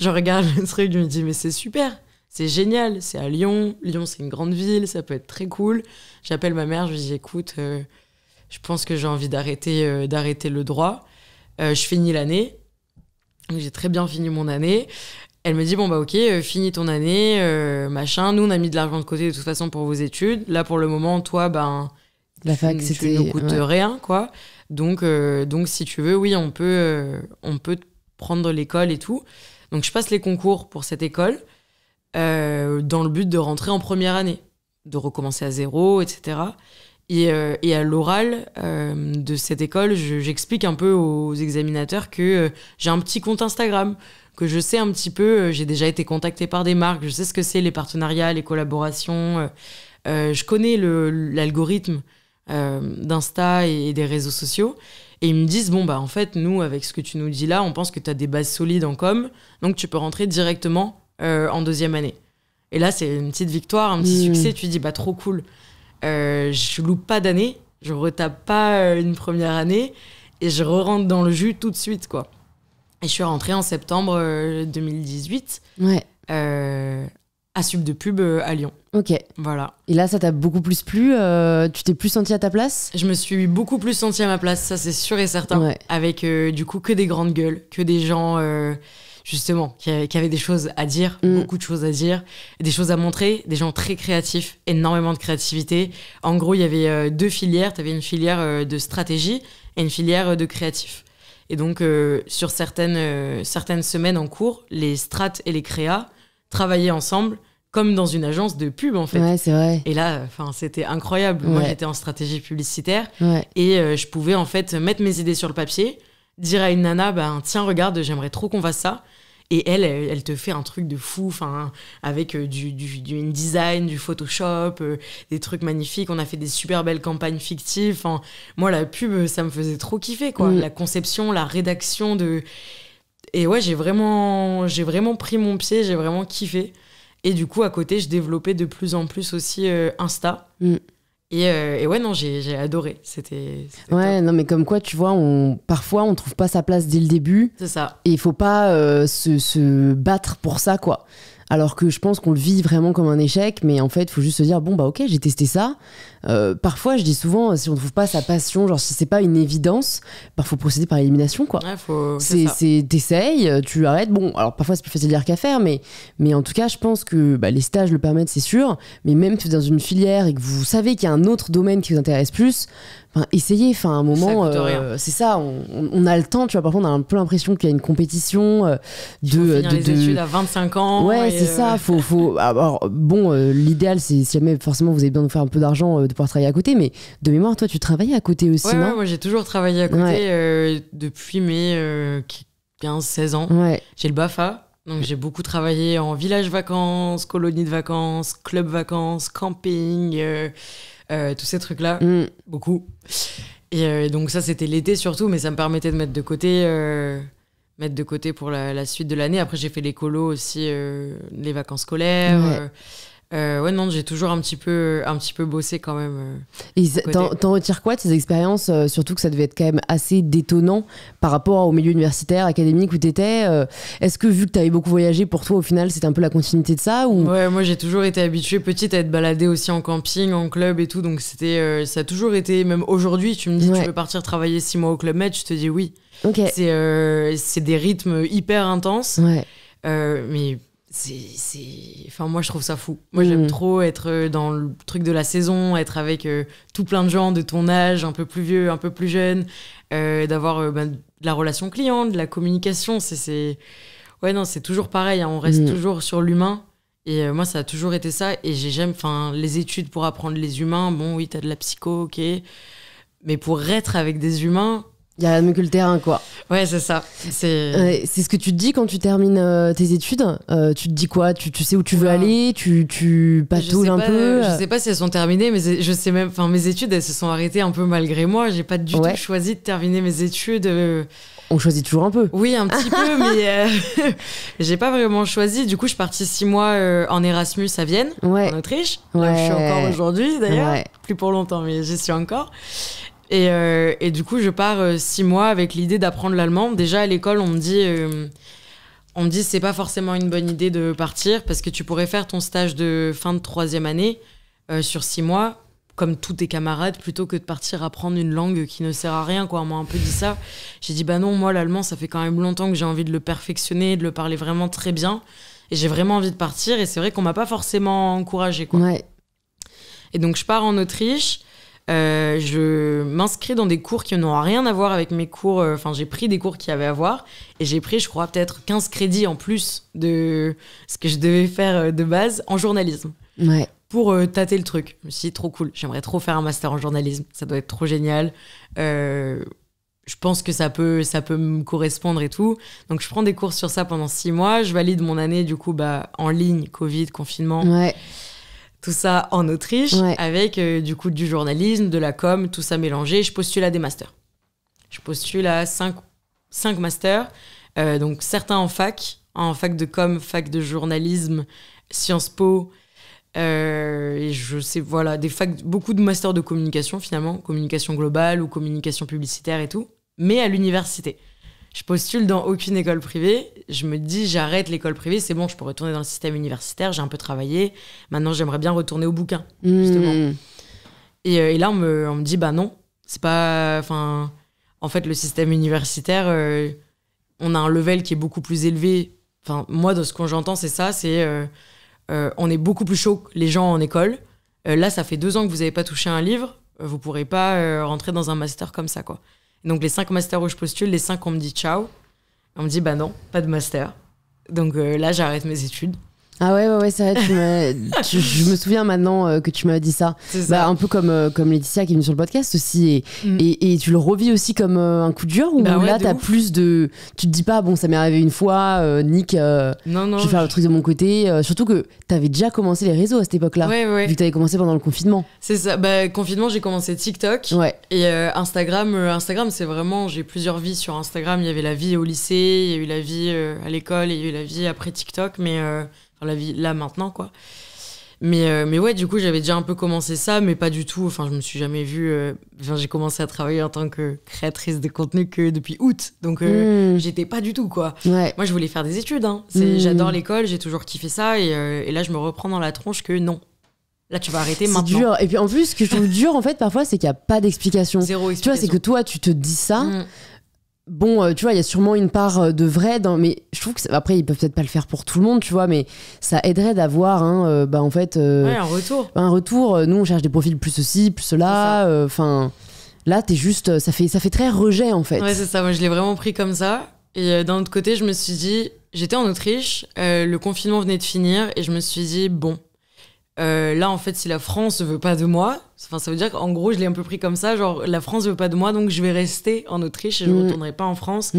je regarde le truc, je me dis, mais c'est super, c'est génial, c'est à Lyon. Lyon, c'est une grande ville, ça peut être très cool. J'appelle ma mère, je lui dis, écoute, je pense que j'ai envie d'arrêter le droit. Je finis l'année. J'ai très bien fini mon année. Elle me dit, ok, finis ton année, machin. Nous, on a mis de l'argent de côté de toute façon pour vos études. Là, pour le moment, toi, La fac, tu c'était. ne coûtes Ouais. rien, quoi. Donc, si tu veux, oui, on peut prendre l'école et tout. Donc, je passe les concours pour cette école dans le but de rentrer en première année, de recommencer à zéro, etc. Et à l'oral de cette école, j'explique un peu aux examinateurs que j'ai un petit compte Instagram, que je sais un petit peu, j'ai déjà été contactée par des marques, je sais ce que c'est les partenariats, les collaborations, je connais l'algorithme d'Insta et des réseaux sociaux. Et ils me disent, en fait, nous, avec ce que tu nous dis là, on pense que tu as des bases solides en com, donc tu peux rentrer directement en deuxième année. Et là, c'est une petite victoire, un petit succès, tu dis, trop cool. Je loupe pas d'année, je retape pas une première année et je re-rentre dans le jus tout de suite, quoi. Et je suis rentrée en septembre 2018 Ouais. à Sub de Pub à Lyon. Ok. Voilà. Et là, ça t'a beaucoup plus plu. Tu t'es plus sentie à ta place. Je me suis beaucoup plus sentie à ma place, ça c'est sûr et certain. Ouais. Avec du coup que des grandes gueules, que des gens justement qui avaient des choses à dire, beaucoup de choses à dire, des choses à montrer, des gens très créatifs, énormément de créativité. En gros, il y avait deux filières. Tu avais une filière de stratégie et une filière de créatif. Et donc, sur certaines semaines en cours, les strates et les créas travaillaient ensemble comme dans une agence de pub, en fait. Ouais, c'est vrai. Et là, c'était incroyable. Moi, Ouais. j'étais en stratégie publicitaire Ouais. et je pouvais, en fait, mettre mes idées sur le papier, dire à une nana, tiens, regarde, j'aimerais trop qu'on fasse ça. Et elle te fait un truc de fou, avec du InDesign, du Photoshop, des trucs magnifiques. On a fait des super belles campagnes fictives. Moi, la pub, ça me faisait trop kiffer, quoi. La conception, la rédaction Et ouais, j'ai vraiment pris mon pied, j'ai vraiment kiffé. Et du coup, à côté, je développais de plus en plus aussi Insta. Et ouais, non, j'ai adoré. C'était ouais, top. non, mais comme quoi, tu vois, parfois, on trouve pas sa place dès le début. C'est ça. Et il faut pas se battre pour ça, quoi. Alors que je pense qu'on le vit vraiment comme un échec, mais en fait, il faut juste se dire, bon, bah ok, j'ai testé ça. Parfois, je dis souvent, si on trouve pas sa passion, genre si c'est pas une évidence, bah faut procéder par élimination, quoi. Ouais, c'est ça. T'essayes, tu arrêtes. Bon, alors parfois c'est plus facile à dire qu'à faire, mais en tout cas, je pense que bah, les stages le permettent, c'est sûr. Mais même que dans une filière et que vous savez qu'il y a un autre domaine qui vous intéresse plus, essayez. Enfin, à un moment, Ça coûte rien. c'est ça. On a le temps, tu vois. Parfois, on a un peu l'impression qu'il y a une compétition Il faut finir les études à 25 ans. Ouais, c'est ça. Alors, bon, l'idéal, c'est si jamais forcément vous avez besoin de faire un peu d'argent, de pouvoir travailler à côté. Mais de mémoire, toi, tu travaillais à côté aussi, non? Ouais, moi j'ai toujours travaillé à côté depuis mes 15-16 ans. Ouais. J'ai le BAFA, donc j'ai beaucoup travaillé en village vacances, colonie de vacances, club vacances, camping, tous ces trucs-là. Beaucoup. Et donc ça, c'était l'été surtout, mais ça me permettait de mettre de côté pour la suite de l'année. Après, j'ai fait les colos aussi, les vacances scolaires. Ouais, non, j'ai toujours un petit peu bossé quand même. Et t'en retires quoi de ces expériences, surtout que ça devait être quand même assez détonnant par rapport au milieu universitaire, académique où t'étais. Est-ce que vu que t'avais beaucoup voyagé, pour toi au final c'était un peu la continuité de ça ou... Ouais, moi j'ai toujours été habituée petite à être baladée aussi en camping, en club et tout, donc c'était, ça a toujours été, même aujourd'hui, tu me dis tu veux partir travailler 6 mois au Club Med, je te dis oui. Ok. C'est des rythmes hyper intenses, ouais. Mais... Enfin, moi je trouve ça fou. Moi j'aime trop être dans le truc de la saison, être avec tout plein de gens de ton âge, un peu plus vieux, un peu plus jeune, d'avoir de la relation client, de la communication. Ouais, non, c'est toujours pareil, hein, on reste toujours sur l'humain. Et moi ça a toujours été ça. Et les études pour apprendre les humains, bon oui, t'as de la psycho, ok. Mais pour être avec des humains... Il y a mieux que le terrain, quoi. Ouais, c'est ça. C'est ce que tu te dis quand tu termines tes études. Tu te dis quoi? Tu sais où tu veux aller? Tu patauges un peu? Je sais pas si elles sont terminées, mais je sais même... Enfin, mes études, elles se sont arrêtées un peu malgré moi. J'ai pas du tout choisi de terminer mes études. On choisit toujours un peu. Oui, un petit peu, mais j'ai pas vraiment choisi. Du coup, je suis partie 6 mois en Erasmus à Vienne, en Autriche. Là où je suis encore aujourd'hui, d'ailleurs. Plus pour longtemps, mais j'y suis encore. Et du coup, je pars 6 mois avec l'idée d'apprendre l'allemand. Déjà, à l'école, on me dit c'est pas forcément une bonne idée de partir parce que tu pourrais faire ton stage de fin de 3e année sur 6 mois, comme tous tes camarades, plutôt que de partir apprendre une langue qui ne sert à rien, quoi. On m'a un peu dit ça. J'ai dit, bah non, moi, l'allemand, ça fait quand même longtemps que j'ai envie de le perfectionner, de le parler vraiment très bien. Et j'ai vraiment envie de partir. Et c'est vrai qu'on m'a pas forcément encouragée, quoi. Ouais. Et donc, je pars en Autriche. Je m'inscris dans des cours qui n'ont rien à voir avec mes cours. Enfin, j'ai pris des cours qui avaient à voir. Et j'ai pris, je crois, peut-être 15 crédits en plus de ce que je devais faire de base en journalisme. Ouais. Pour tâter le truc. Je me suis dit, trop cool. J'aimerais trop faire un master en journalisme. Ça doit être trop génial. Je pense que ça peut me correspondre et tout. Donc, je prends des cours sur ça pendant 6 mois. Je valide mon année, du coup, en ligne, Covid, confinement. Ouais. Tout ça en Autriche, avec du coup du journalisme, de la com, tout ça mélangé. Je postule à des masters. Je postule à 5 masters. Donc, certains en fac de com, fac de journalisme, Sciences Po. Et je sais, voilà, beaucoup de masters de communication finalement, communication globale ou communication publicitaire et tout, mais à l'université. Je postule dans aucune école privée. Je me dis, j'arrête l'école privée, c'est bon, je peux retourner dans le système universitaire, j'ai un peu travaillé. Maintenant, j'aimerais bien retourner au bouquin, justement. Et là, on me dit, bah non, c'est pas... Enfin, en fait, le système universitaire, on a un level qui est beaucoup plus élevé. Enfin, moi, de ce que j'entends, c'est ça, on est beaucoup plus chaud que les gens en école. Là, ça fait 2 ans que vous n'avez pas touché un livre. Vous ne pourrez pas rentrer dans un master comme ça, quoi. Donc, les 5 masters où je postule, les 5, on me dit ciao. On me dit, bah non, pas de master. Donc là, j'arrête mes études. Ah ouais, c'est vrai, je me souviens maintenant que tu m'as dit ça. C'est ça. Un peu comme Laetitia qui est venue sur le podcast aussi, et tu le revis aussi comme un coup dur, ou là t'as plus de... Tu te dis pas, bon ça m'est arrivé une fois, Nick, non, je vais faire le truc de mon côté, surtout que t'avais déjà commencé les réseaux à cette époque-là, ouais. vu que t'avais commencé pendant le confinement. C'est ça, confinement j'ai commencé TikTok, et Instagram c'est vraiment, j'ai plusieurs vies sur Instagram. Il y avait la vie au lycée, il y a eu la vie à l'école, il y a eu la vie après TikTok, mais... la vie là maintenant quoi, mais ouais, du coup j'avais déjà un peu commencé ça, mais pas du tout, enfin je me suis jamais vue, j'ai commencé à travailler en tant que créatrice de contenu que depuis août, donc j'étais pas du tout quoi. Moi je voulais faire des études, hein. J'adore l'école, j'ai toujours kiffé ça, et là je me reprends dans la tronche que non, là tu vas arrêter maintenant. C'est dur, et puis en plus ce que je trouve dur en fait parfois c'est qu'il y a pas d'explication. Zéro explication. Tu vois, c'est que toi tu te dis ça. Bon, tu vois, il y a sûrement une part de vrai mais je trouve que après ils peuvent peut-être pas le faire pour tout le monde, tu vois, mais ça aiderait d'avoir en fait un retour. Un retour. Nous on cherche des profils plus ceci, plus cela, enfin là t'es juste ça fait très rejet en fait. Ouais, c'est ça, moi je l'ai vraiment pris comme ça, et d'un autre côté je me suis dit, j'étais en Autriche, le confinement venait de finir, et je me suis dit bon, là en fait si la France veut pas de moi, enfin ça veut dire qu'en gros je l'ai un peu pris comme ça, genre la France veut pas de moi, donc je vais rester en Autriche et je retournerai pas en France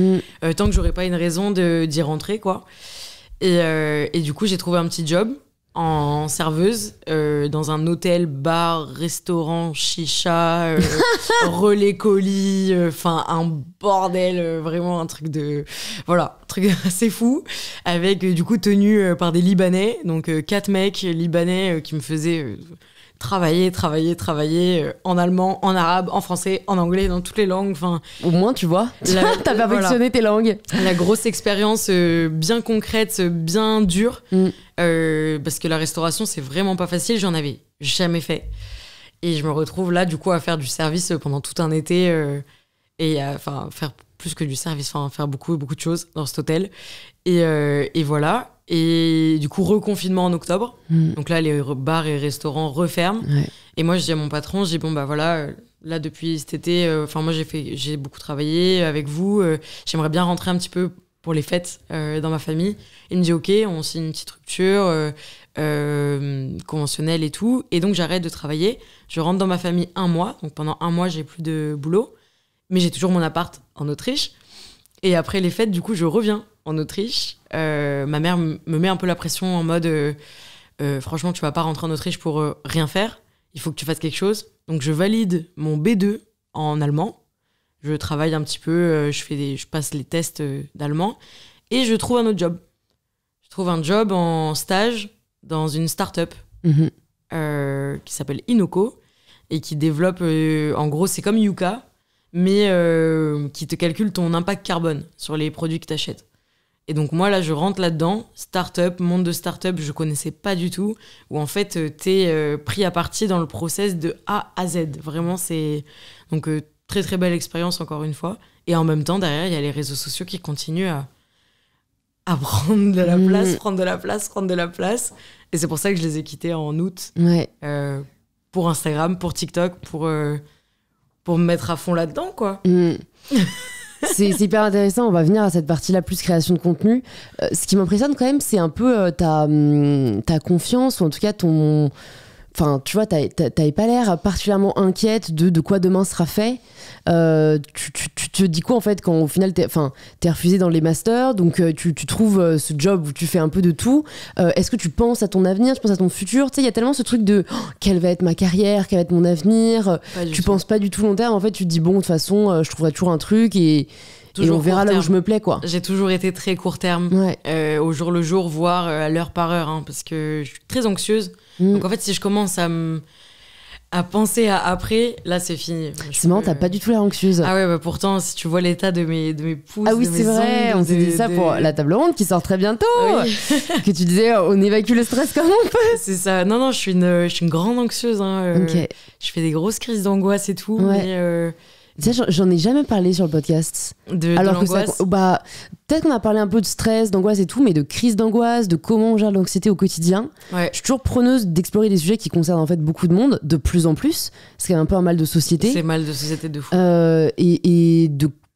tant que j'aurai pas une raison d'y rentrer quoi. Et du coup j'ai trouvé un petit job en serveuse dans un hôtel, bar, restaurant, chicha, relais colis, enfin un bordel, vraiment un truc un truc assez fou, avec du coup tenu par des Libanais, donc 4 mecs libanais qui me faisaient travailler en allemand, en arabe, en français, en anglais, dans toutes les langues. Enfin, au moins, tu vois, t'as perfectionné tes langues. La grosse expérience bien concrète, bien dure, parce que la restauration, c'est vraiment pas facile. J'en avais jamais fait. Et je me retrouve là, du coup, à faire du service pendant tout un été et à faire plus que du service, faire beaucoup de choses dans cet hôtel. Et voilà. Et du coup, reconfinement en octobre. Donc là, les bars et restaurants referment. Et moi, je dis à mon patron, je dis bon, bah voilà, là, depuis cet été, moi, j'ai beaucoup travaillé avec vous. J'aimerais bien rentrer un petit peu pour les fêtes dans ma famille. Il me dit ok, on signe une petite rupture conventionnelle et tout. Et donc, j'arrête de travailler. Je rentre dans ma famille 1 mois. Donc pendant 1 mois, j'ai plus de boulot. Mais j'ai toujours mon appart en Autriche. Et après les fêtes, du coup, je reviens en Autriche. Ma mère me met un peu la pression en mode franchement, tu vas pas rentrer en Autriche pour rien faire. Il faut que tu fasses quelque chose. Donc, je valide mon B2 en allemand. Je travaille un petit peu, je passe les tests d'allemand. Et je trouve un autre job. Je trouve un job en stage dans une start-up qui s'appelle Inoco et qui développe, en gros, c'est comme Yuka, mais qui te calcule ton impact carbone sur les produits que tu achètes. Et donc moi, là, je rentre là-dedans, start-up, monde de start-up, je connaissais pas du tout, où en fait, t'es pris à partie dans le process de A à Z. Vraiment, c'est... Donc, très, très belle expérience, encore une fois. Et en même temps, derrière, il y a les réseaux sociaux qui continuent à prendre de la place. Et c'est pour ça que je les ai quittés en août. Pour Instagram, pour TikTok, pour me mettre à fond là-dedans, quoi. C'est hyper intéressant, on va venir à cette partie-là, plus création de contenu. Ce qui m'impressionne quand même, c'est un peu ta confiance, ou en tout cas ton... Enfin, tu vois, t'avais pas l'air particulièrement inquiète de quoi demain sera fait. Tu te dis quoi, en fait, quand au final t'es refusée dans les masters, donc tu trouves ce job où tu fais un peu de tout. Est-ce que tu penses à ton avenir, tu penses à ton futur? Tu sais, il y a tellement ce truc de quelle va être ma carrière, quel va être mon avenir. Tu penses pas du tout long terme. En fait, tu te dis bon, de toute façon, je trouverai toujours un truc et on verra là où je me plais, quoi. J'ai toujours été très court terme, au jour le jour, voire à l'heure par heure, hein, parce que je suis très anxieuse. Donc en fait, si je commence à penser à après, là c'est fini. C'est marrant, t'as pas du tout l'air anxieuse. Ah ouais, pourtant, si tu vois l'état de mes pouces, ah oui, c'est vrai, on s'est dit ça pour la table ronde qui sort très bientôt. Oui. Que tu disais, on évacue le stress comme on peut. C'est ça. Non, je suis une grande anxieuse. Hein. Je fais des grosses crises d'angoisse et tout. Mais tu sais, j'en ai jamais parlé sur le podcast. Alors que ça, peut-être qu'on a parlé un peu de stress, d'angoisse et tout, mais de crise d'angoisse, de comment on gère l'anxiété au quotidien. Je suis toujours preneuse d'explorer des sujets qui concernent en fait beaucoup de monde, de plus en plus. C'est un peu un mal de société. C'est mal de société de fou. Et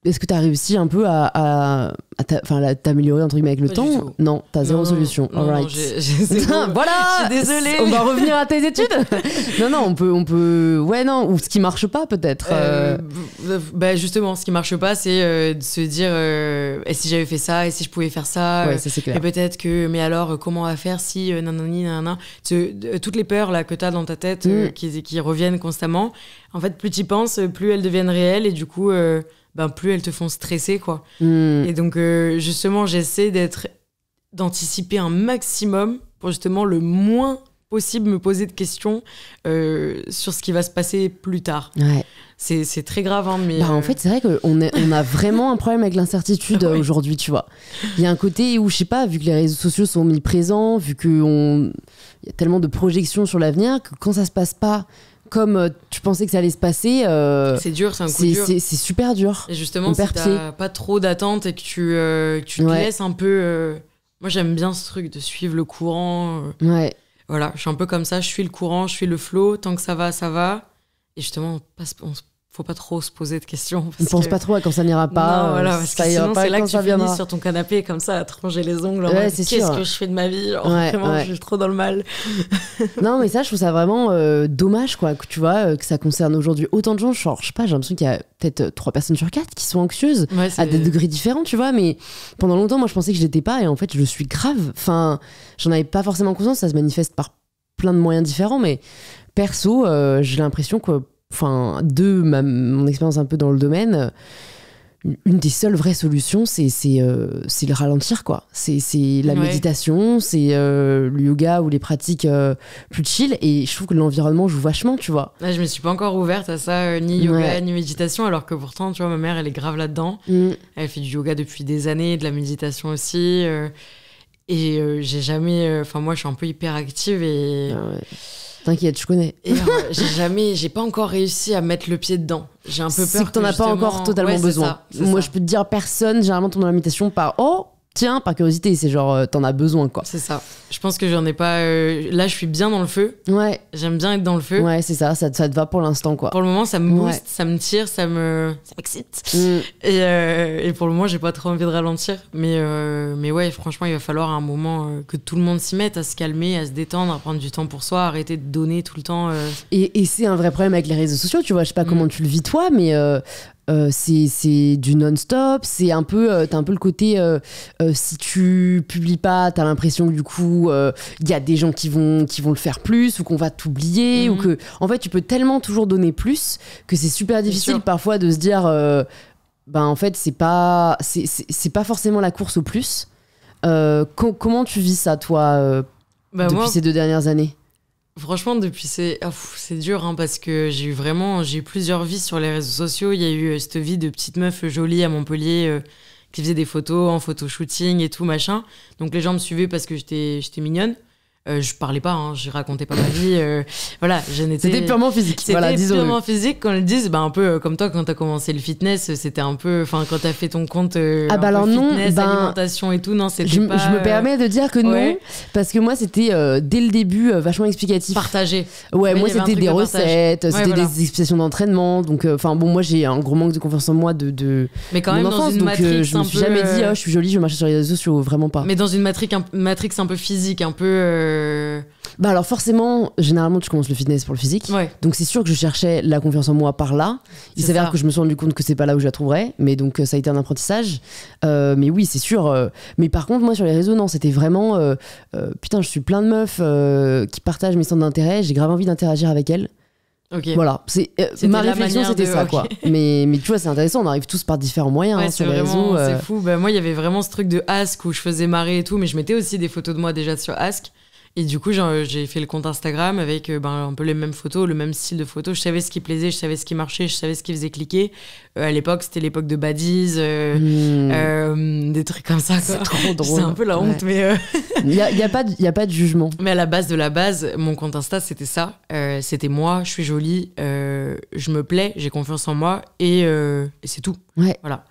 est-ce que tu as réussi un peu à t'améliorer entre guillemets avec le Pas du temps? tout. Non, t'as zéro solution. Non, Alright. c'est bon. Voilà. Je suis désolée. On va revenir à tes études. non, on peut. Ouais, non, ou ce qui marche pas peut-être. Bah justement, ce qui marche pas, c'est de se dire et si j'avais fait ça, et si je pouvais faire ça, Ouais, ça c'est clair. et peut-être que, mais alors comment on va faire si nanani nanana, toutes les peurs là que t'as dans ta tête qui reviennent constamment. En fait, plus t'y penses, plus elles deviennent réelles et du coup, plus elles te font stresser quoi. Et donc justement, j'essaie d'anticiper un maximum pour justement le moins possible me poser de questions sur ce qui va se passer plus tard. Ouais. C'est très grave, hein, mais... En fait, c'est vrai qu'on a vraiment un problème avec l'incertitude aujourd'hui, tu vois. Il y a un côté où, je sais pas, vu que les réseaux sociaux sont omniprésents, vu qu'il y a tellement de projections sur l'avenir, que quand ça se passe pas comme tu pensais que ça allait se passer... c'est dur, c'est un coup dur. C'est super dur. Et justement, si t'as pas trop d'attentes et que tu te laisses un peu... Moi, j'aime bien ce truc de suivre le courant. Ouais. Voilà, je suis un peu comme ça, je suis le courant, je suis le flow, tant que ça va, ça va. Et justement, faut pas trop se poser de questions. On pense pas trop à quand ça n'ira pas. Non, voilà, parce que sinon, c'est là que tu finis sur ton canapé comme ça, à te ronger les ongles. Qu'est-ce que je fais de ma vie? Vraiment, je suis trop dans le mal. Non, mais ça, je trouve ça vraiment dommage, quoi, que tu vois, que ça concerne aujourd'hui autant de gens. Genre, je sais pas, j'ai l'impression qu'il y a peut-être 3 personnes sur 4 qui sont anxieuses à des degrés différents, tu vois. Mais pendant longtemps, moi, je pensais que je l'étais pas et en fait, je le suis grave. Enfin, j'en avais pas forcément conscience, ça se manifeste par plein de moyens différents, mais perso, j'ai l'impression que mon expérience un peu dans le domaine, une des seules vraies solutions, c'est le ralentir, quoi. C'est la méditation, c'est le yoga ou les pratiques plus chill. Et je trouve que l'environnement joue vachement, tu vois. Je me suis pas encore ouverte à ça, ni yoga, ni méditation, alors que pourtant, tu vois, ma mère, elle est grave là-dedans. Elle fait du yoga depuis des années, de la méditation aussi. Et j'ai jamais... moi, je suis un peu hyper active et... T'inquiète, je connais. Et j'ai pas encore réussi à mettre le pied dedans. J'ai un peu peur. C'est que t'en as pas encore totalement besoin. Moi, je peux te dire, personne, généralement, tombe dans l'imitation par tiens, par curiosité. C'est genre, t'en as besoin, quoi. C'est ça. Je pense que j'en ai pas. Là, je suis bien dans le feu. Ouais. J'aime bien être dans le feu. Ouais, c'est ça. Ça te va pour l'instant, quoi. Pour le moment, ça me booste, ça me tire, ça m'excite. Et pour le moment, j'ai pas trop envie de ralentir. Mais ouais, franchement, il va falloir à un moment que tout le monde s'y mette, à se calmer, à se détendre, à prendre du temps pour soi, arrêter de donner tout le temps. Et c'est un vrai problème avec les réseaux sociaux, tu vois. Je sais pas comment tu le vis, toi, mais. C'est du non-stop, c'est un peu t'as un peu le côté si tu publies pas, t'as l'impression que du coup il y a des gens qui vont le faire plus ou qu'on va t'oublier ou que en fait tu peux tellement toujours donner plus que c'est super difficile parfois de se dire en fait c'est pas forcément la course au plus. Comment tu vis ça toi depuis ces 2 dernières années? Franchement, depuis c'est dur parce que j'ai eu plusieurs vies sur les réseaux sociaux. Il y a eu cette vie de petite meuf jolie à Montpellier qui faisait des photos en photoshooting et tout machin. Donc les gens me suivaient parce que j'étais mignonne. Je parlais pas, je racontais pas ma vie. Voilà, c'était purement physique. C'était purement physique. Quand ils disent, un peu comme toi, quand t'as commencé le fitness, c'était un peu, quand t'as fait ton compte alors fitness, alimentation et tout, non, c'était pas. Je me permets de dire que non, parce que moi, c'était dès le début vachement explicatif. Partagé. Ouais, moi, c'était des recettes, c'était des explications d'entraînement. Donc, moi, j'ai un gros manque de confiance en moi mais quand même, enfance, dans une matrix je me suis jamais dit, je suis jolie, je vais marcher sur les réseaux sociaux, vraiment pas. Mais dans une matrix un peu physique, un peu. Alors forcément, généralement tu commences le fitness pour le physique, donc c'est sûr que je cherchais la confiance en moi par là. Il s'avère que je me suis rendu compte que c'est pas là où je la trouverais, mais donc ça a été un apprentissage. Mais oui, c'est sûr. Mais par contre, moi sur les réseaux, non, c'était vraiment putain, je suis plein de meufs qui partagent mes centres d'intérêt, j'ai grave envie d'interagir avec elles. Voilà, ma réflexion c'était ça quoi. Mais tu vois, c'est intéressant, on arrive tous par différents moyens sur les réseaux. C'est fou. Moi, il y avait vraiment ce truc de Ask où je faisais marrer et tout, mais je mettais aussi des photos de moi déjà sur Ask. Et du coup, j'ai fait le compte Instagram avec un peu les mêmes photos, le même style de photos. Je savais ce qui plaisait, je savais ce qui marchait, je savais ce qui faisait cliquer. À l'époque, c'était l'époque de Baddies, des trucs comme ça. C'est trop drôle. C'est un peu la honte, mais... Il y a pas de jugement. Mais à la base de la base, mon compte Insta, c'était ça. C'était moi, je suis jolie, je me plais, j'ai confiance en moi et c'est tout. Ouais. Voilà.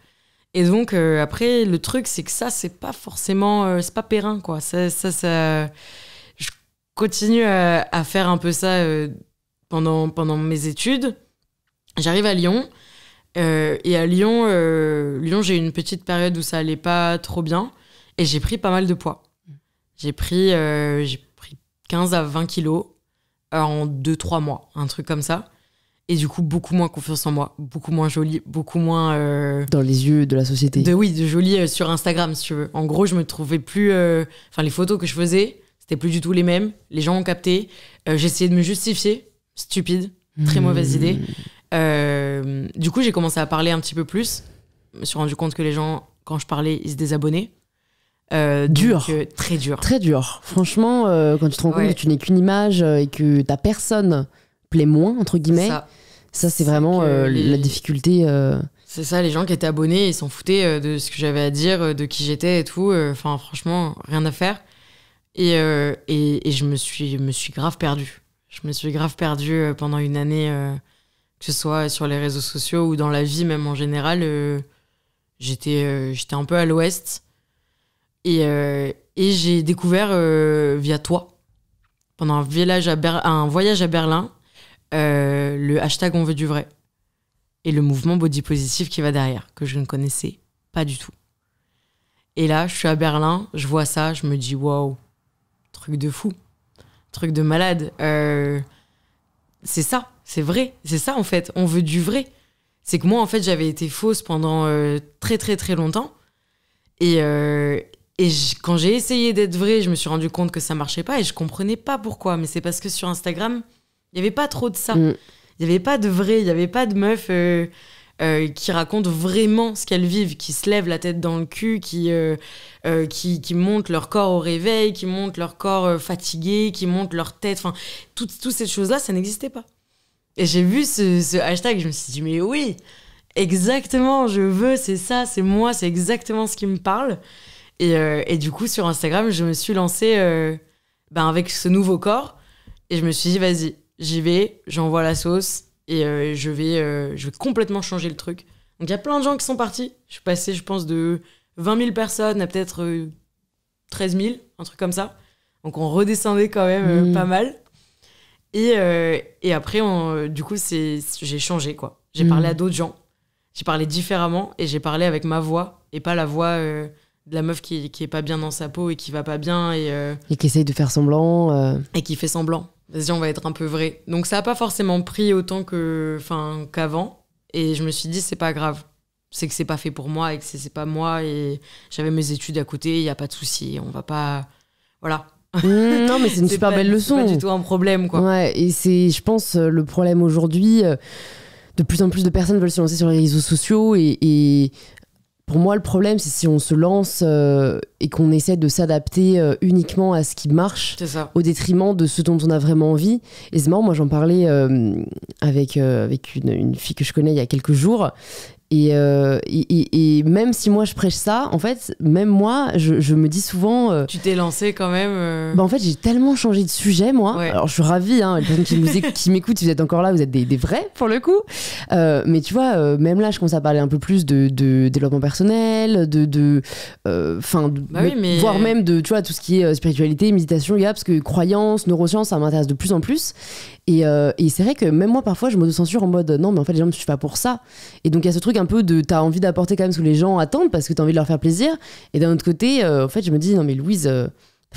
Et donc, après, le truc, c'est que ça, c'est pas forcément... c'est pas périn, quoi. Ça continue à faire un peu ça pendant mes études. J'arrive à Lyon. Et à Lyon, j'ai eu une petite période où ça allait pas trop bien. Et j'ai pris pas mal de poids. J'ai pris 15 à 20 kilos en 2-3 mois, un truc comme ça. Et du coup, beaucoup moins confiance en moi, beaucoup moins jolie, beaucoup moins... Dans les yeux de la société. De jolie sur Instagram, si tu veux. En gros, je me trouvais plus... les photos que je faisais, c'était plus du tout les mêmes. Les gens ont capté. J'essayais de me justifier. Stupide. Très mauvaise idée. Du coup, j'ai commencé à parler un petit peu plus. Je me suis rendu compte que les gens, quand je parlais, ils se désabonnaient. Dur. Très dur. Très dur. Franchement, quand tu te rends compte que tu n'es qu'une image et que ta personne plaît moins, entre guillemets, ça c'est vraiment la difficulté. C'est ça, les gens qui étaient abonnés, ils s'en foutaient de ce que j'avais à dire, de qui j'étais et tout. Enfin, franchement, rien à faire. Et je me suis grave perdue. Je me suis grave perdue pendant une année, que ce soit sur les réseaux sociaux ou dans la vie même en général. J'étais un peu à l'ouest. Et j'ai découvert via toi, pendant un voyage à Berlin, le hashtag On veut du vrai. Et le mouvement body positive qui va derrière, que je ne connaissais pas du tout. Et là, je suis à Berlin, je vois ça, je me dis waouh, truc de fou, truc de malade. C'est ça, c'est vrai, c'est ça en fait, on veut du vrai. C'est que moi en fait, j'avais été fausse pendant très très très longtemps. Quand j'ai essayé d'être vraie, je me suis rendu compte que ça marchait pas et je comprenais pas pourquoi. Mais c'est parce que sur Instagram, il y avait pas trop de ça. Il y avait pas de vrai, il y avait pas de meufs qui racontent vraiment ce qu'elles vivent, qui se lèvent la tête dans le cul, qui montent leur corps au réveil, qui montent leur corps fatigué, qui montent leur tête. Enfin, toutes ces choses-là, ça n'existait pas. Et j'ai vu ce hashtag, je me suis dit, mais oui, exactement, je veux, c'est ça, c'est moi, c'est exactement ce qui me parle. Et du coup, sur Instagram, je me suis lancée avec ce nouveau corps. Et je me suis dit, vas-y, j'y vais, j'envoie la sauce. Et je vais complètement changer le truc. Donc, il y a plein de gens qui sont partis. Je suis passée, je pense, de 20 000 personnes à peut-être 13 000, un truc comme ça. Donc, on redescendait quand même pas mal. Et après, du coup, j'ai changé, quoi. J'ai parlé à d'autres gens. J'ai parlé différemment et j'ai parlé avec ma voix et pas la voix... de la meuf qui est pas bien dans sa peau et qui va pas bien et qui essaye de faire semblant et qui fait semblant. Vas-y, on va être un peu vrai. Donc ça a pas forcément pris autant qu'avant et je me suis dit c'est pas grave, c'est que c'est pas fait pour moi et que c'est pas moi et j'avais mes études à côté, il y a pas de souci, on va pas voilà. Non mais c'est une super belle leçon. C'est pas du tout un problème quoi. Ouais, et c'est je pense le problème aujourd'hui, de plus en plus de personnes veulent se lancer sur les réseaux sociaux et pour moi, le problème, c'est si on se lance et qu'on essaie de s'adapter uniquement à ce qui marche, au détriment de ce dont on a vraiment envie. Et c'est marrant, moi j'en parlais avec une fille que je connais il y a quelques jours. Et même si moi je prêche ça, en fait, même moi, je me dis souvent... Tu t'es lancé quand même en fait, j'ai tellement changé de sujet, moi. Ouais. Alors, je suis ravie, hein, les personnes qui m'écoutent, si vous êtes encore là, vous êtes des vrais, pour le coup. Mais tu vois, même là, je commence à parler un peu plus de développement personnel, voire même de, tu vois, tout ce qui est spiritualité, méditation, yoga, parce que croyances, neurosciences, ça m'intéresse de plus en plus. Et c'est vrai que même moi, parfois, je m'auto-censure en mode non, mais en fait, les gens me suivent pas pour ça. Et donc, il y a ce truc un peu de t'as envie d'apporter quand même ce que les gens attendent parce que t'as envie de leur faire plaisir. Et d'un autre côté, en fait, je me dis non, mais Louise,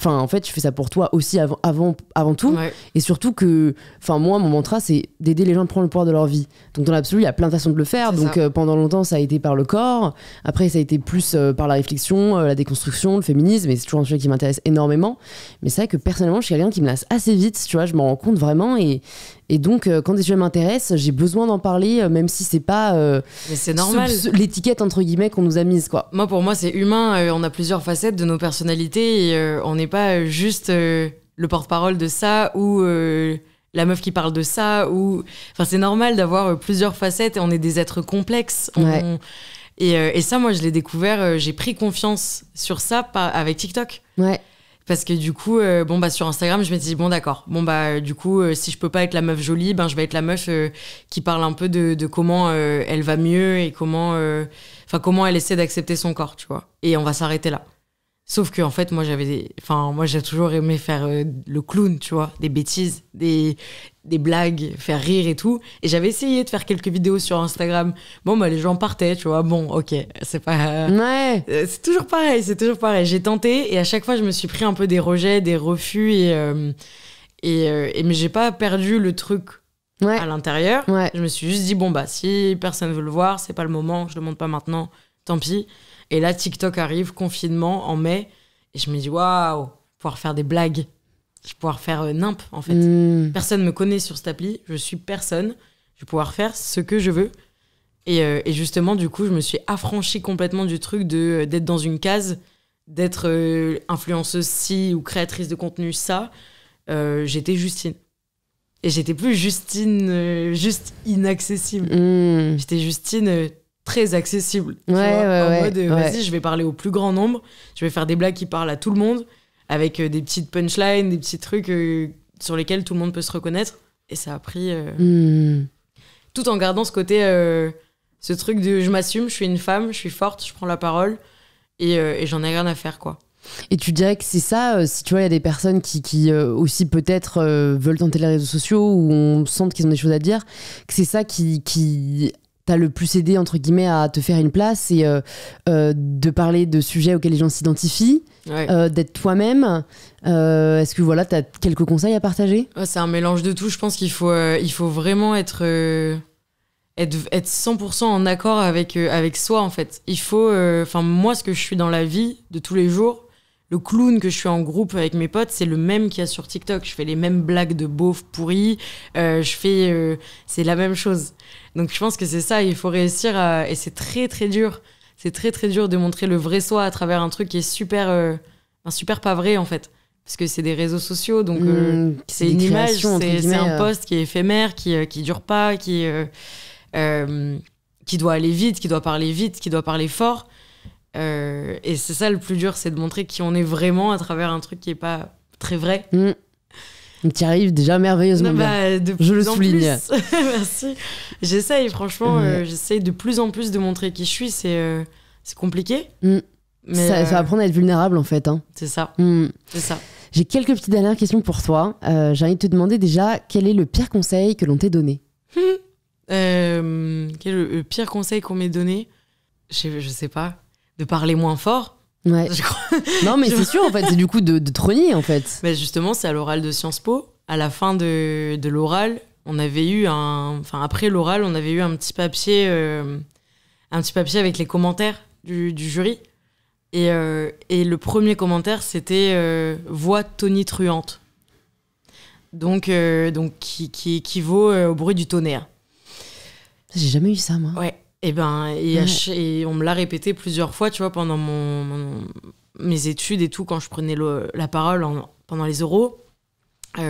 en fait, je fais ça pour toi aussi avant tout. Ouais. Et surtout que, moi, mon mantra, c'est d'aider les gens à prendre le pouvoir de leur vie. Donc, dans l'absolu, il y a plein de façons de le faire. C'est donc, pendant longtemps, ça a été par le corps. Après, ça a été plus par la réflexion, la déconstruction, le féminisme. Et c'est toujours un sujet qui m'intéresse énormément. Mais c'est vrai que personnellement, je suis quelqu'un qui me lasse assez vite. Tu vois, je m'en rends compte vraiment. Et donc, quand des sujets m'intéressent, j'ai besoin d'en parler, même si c'est pas mais c'est normal. L'étiquette, entre guillemets, qu'on nous a mise, quoi. Moi, pour moi, c'est humain. On a plusieurs facettes de nos personnalités et on n'est pas juste le porte-parole de ça ou la meuf qui parle de ça. Enfin, c'est normal d'avoir plusieurs facettes et on est des êtres complexes. Ouais. Et ça, moi, je l'ai découvert. J'ai pris confiance sur ça avec TikTok. Ouais. Parce que du coup, sur Instagram, je me dis, bon d'accord, du coup, si je peux pas être la meuf jolie, je vais être la meuf qui parle un peu de comment elle va mieux et comment elle essaie d'accepter son corps, tu vois. Et on va s'arrêter là. Sauf que en fait, moi j'ai toujours aimé faire le clown, tu vois, des bêtises, des blagues, faire rire et tout. Et j'avais essayé de faire quelques vidéos sur Instagram. Bon, bah les gens partaient, tu vois. Bon, ok, c'est pas. Ouais. C'est toujours pareil, c'est toujours pareil. J'ai tenté et à chaque fois, je me suis pris un peu des rejets, des refus mais j'ai pas perdu le truc à l'intérieur. Ouais. Je me suis juste dit bon bah si personne veut le voir, c'est pas le moment, je le montre pas maintenant, tant pis. Et là, TikTok arrive, confinement, en mai. Et je me dis, waouh, pouvoir faire des blagues. Je vais pouvoir faire nimp, en fait. Personne me connaît sur cette appli. Je suis personne. Je vais pouvoir faire ce que je veux. Et justement, du coup, je me suis affranchie complètement du truc d'être dans une case, d'être influenceuse ci ou créatrice de contenu ça. J'étais Justine. Et j'étais plus Justine juste inaccessible. J'étais Justine... très accessible. En mode, vas-y, je vais parler au plus grand nombre, je vais faire des blagues qui parlent à tout le monde, avec des petites punchlines, des petits trucs sur lesquels tout le monde peut se reconnaître. Et ça a pris... Tout en gardant ce côté, ce truc de je m'assume, je suis une femme, je suis forte, je prends la parole, et j'en ai rien à faire, quoi. Et tu dirais que c'est ça, si tu vois, il y a des personnes qui aussi peut-être veulent tenter les réseaux sociaux, où on sent qu'ils ont des choses à dire, que c'est ça qui t'as le plus aidé, entre guillemets, à te faire une place et de parler de sujets auxquels les gens s'identifient, d'être toi-même. Est-ce que voilà, t'as quelques conseils à partager ? C'est un mélange de tout. Je pense qu'il faut vraiment être 100% en accord avec soi, en fait. Il faut... moi, ce que je suis dans la vie de tous les jours, le clown que je suis en groupe avec mes potes, c'est le même qu'il y a sur TikTok. Je fais les mêmes blagues de beauf pourris. C'est la même chose. Donc je pense que c'est ça, il faut réussir à... Et c'est très très dur. C'est très très dur de montrer le vrai soi à travers un truc qui est super pas vrai, en fait. Parce que c'est des réseaux sociaux, donc c'est une image, c'est un post qui est éphémère, qui dure pas, qui doit aller vite, qui doit parler fort. Et c'est ça le plus dur, c'est de montrer qui on est vraiment à travers un truc qui est pas très vrai. Tu y arrives déjà merveilleusement bien. Je le souligne. Merci. J'essaye, franchement, j'essaye de plus en plus de montrer qui je suis. C'est compliqué. Mais ça va apprendre à être vulnérable, en fait. Hein. C'est ça. C'est ça. J'ai quelques petites dernières questions pour toi. J'ai envie de te demander déjà, quel est le pire conseil que l'on t'ait donné ? Quel est le pire conseil qu'on m'ait donné ? Je sais pas. De parler moins fort. Ouais. Je crois. Non, mais c'est sûr, en fait. C'est du coup de te renier, en fait. Mais justement, c'est à l'oral de Sciences Po. À la fin de l'oral, on avait eu après l'oral, on avait eu un petit papier avec les commentaires du jury. Et le premier commentaire, c'était voix tonitruante. Donc qui équivaut au bruit du tonnerre. J'ai jamais eu ça, moi. Ouais. Et on me l'a répété plusieurs fois, tu vois, pendant mes études et tout, quand je prenais la parole pendant les oraux.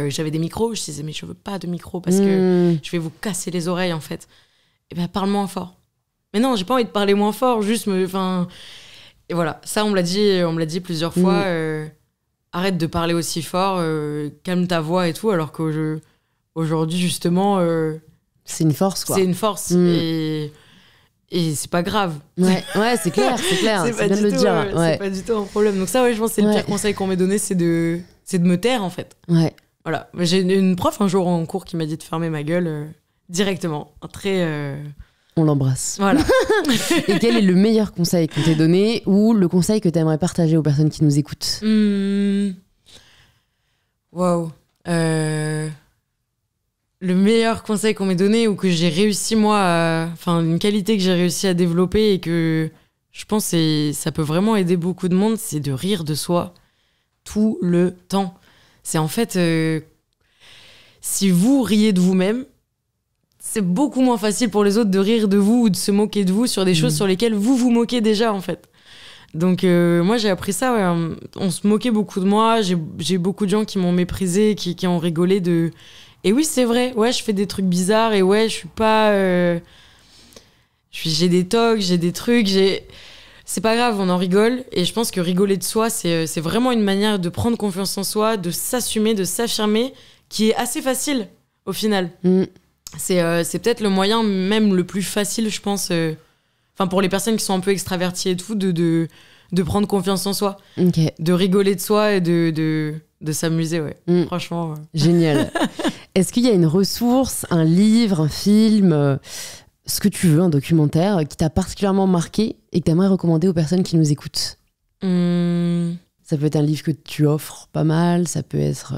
J'avais des micros, je disais mais je veux pas de micro parce que je vais vous casser les oreilles, en fait. Et parle moins fort. Mais non, j'ai pas envie de parler moins fort, juste et voilà, ça on me l'a dit plusieurs fois. Arrête de parler aussi fort, calme ta voix et tout, alors qu'aujourd'hui justement c'est une force, quoi. C'est une force et c'est pas grave. Ouais, c'est clair, c'est bien de le dire. C'est pas du tout un problème. Donc ça, je pense que c'est le pire conseil qu'on m'ait donné, c'est de me taire, en fait. Ouais. Voilà. J'ai une prof un jour en cours qui m'a dit de fermer ma gueule directement. On l'embrasse. Voilà. Et quel est le meilleur conseil qu'on t'ait donné ou le conseil que tu aimerais partager aux personnes qui nous écoutent ? Waouh. Le meilleur conseil qu'on m'ait donné ou que j'ai réussi, moi, une qualité que j'ai réussi à développer et que je pense que ça peut vraiment aider beaucoup de monde, c'est de rire de soi tout le temps. C'est en fait, si vous riez de vous-même, c'est beaucoup moins facile pour les autres de rire de vous ou de se moquer de vous sur des choses sur lesquelles vous vous moquez déjà, en fait. Donc moi j'ai appris ça, on se moquait beaucoup de moi, j'ai beaucoup de gens qui m'ont méprisé, qui ont rigolé de... Et oui, c'est vrai, ouais, je fais des trucs bizarres et ouais, je suis pas... j'ai des tocs, j'ai des trucs, c'est pas grave, on en rigole. Et je pense que rigoler de soi, c'est vraiment une manière de prendre confiance en soi, de s'assumer, de s'affirmer, qui est assez facile, au final. C'est peut-être le moyen même le plus facile, je pense, pour les personnes qui sont un peu extraverties et tout, de de prendre confiance en soi, de rigoler de soi et de s'amuser, ouais. Franchement. Génial. Est-ce qu'il y a une ressource, un livre, un film, ce que tu veux, un documentaire qui t'a particulièrement marqué et que tu aimerais recommander aux personnes qui nous écoutent? Ça peut être un livre que tu offres pas mal, ça peut être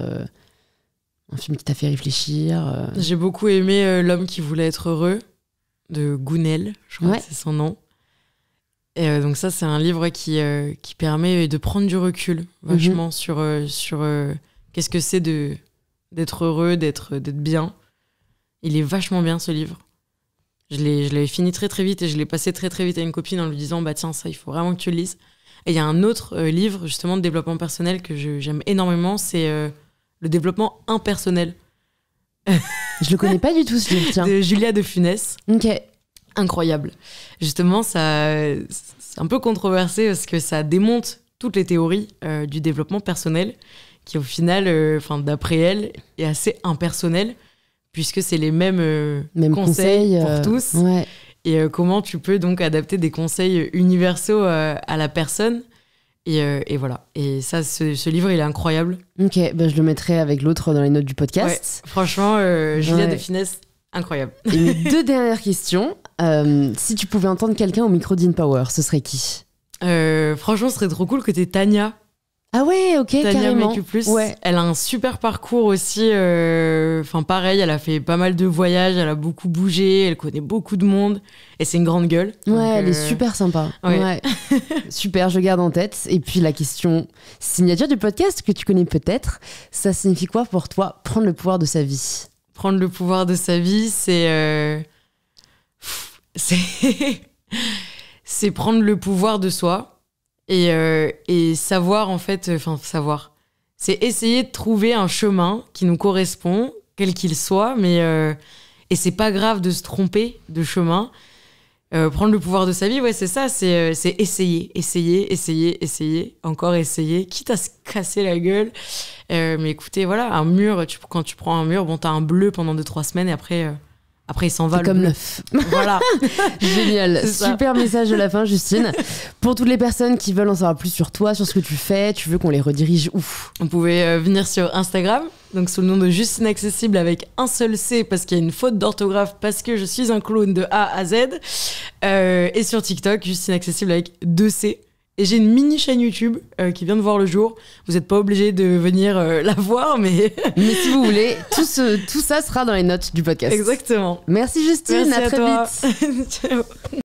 un film qui t'a fait réfléchir. J'ai beaucoup aimé L'homme qui voulait être heureux de Gounel, je crois que c'est son nom. Et donc ça, c'est un livre qui permet de prendre du recul vachement sur qu'est-ce que c'est d'être heureux, d'être bien. Il est vachement bien, ce livre. Je l'avais fini très très vite et je l'ai passé très très vite à une copine en lui disant bah tiens, ça, il faut vraiment que tu le lises. Et il y a un autre livre justement de développement personnel que j'aime énormément, c'est le développement impersonnel. Je le connais pas du tout, ce livre, tiens. De Julia de Funès. Ok. Incroyable. Justement, c'est un peu controversé parce que ça démonte toutes les théories du développement personnel qui au final, d'après elle, est assez impersonnel puisque c'est les mêmes conseils pour tous. Ouais. Et comment tu peux donc adapter des conseils universaux à la personne. Et voilà. Et ça, ce livre, il est incroyable. Ok, je le mettrai avec l'autre dans les notes du podcast. Ouais, franchement, Julia de Funès, incroyable. Et mes 2 dernières questions. Si tu pouvais entendre quelqu'un au micro d'InPower, ce serait qui? Franchement, ce serait trop cool que t'aies Tania. Ah ouais, ok, Tania carrément. Ouais. Elle a un super parcours aussi. Pareil, elle a fait pas mal de voyages, elle a beaucoup bougé, elle connaît beaucoup de monde. Et c'est une grande gueule. Ouais, donc, elle est super sympa. Ouais. Super, je garde en tête. Et puis la question signature du podcast que tu connais peut-être, ça signifie quoi pour toi, prendre le pouvoir de sa vie? Prendre le pouvoir de sa vie, c'est prendre le pouvoir de soi. Et savoir, en fait, savoir. C'est essayer de trouver un chemin qui nous correspond, quel qu'il soit, et c'est pas grave de se tromper de chemin. Prendre le pouvoir de sa vie, ouais, c'est ça, c'est essayer, encore essayer, quitte à se casser la gueule. Mais écoutez, voilà, un mur, quand tu prends un mur, bon, t'as un bleu pendant 2-3 semaines, et après il s'en va. C'est comme neuf. Voilà. Génial. Super message de la fin, Justine. Pour toutes les personnes qui veulent en savoir plus sur toi, sur ce que tu fais, tu veux qu'on les redirige où? On pouvait venir sur Instagram, donc sous le nom de Justine Accessible avec un seul C parce qu'il y a une faute d'orthographe parce que je suis un clown de A à Z. Et sur TikTok, Justine Accessible avec 2 C. Et j'ai une mini chaîne YouTube qui vient de voir le jour. Vous n'êtes pas obligé de venir la voir, mais... mais si vous voulez, tout ça sera dans les notes du podcast. Exactement. Merci Justine, Merci à très toi. vite. Ciao.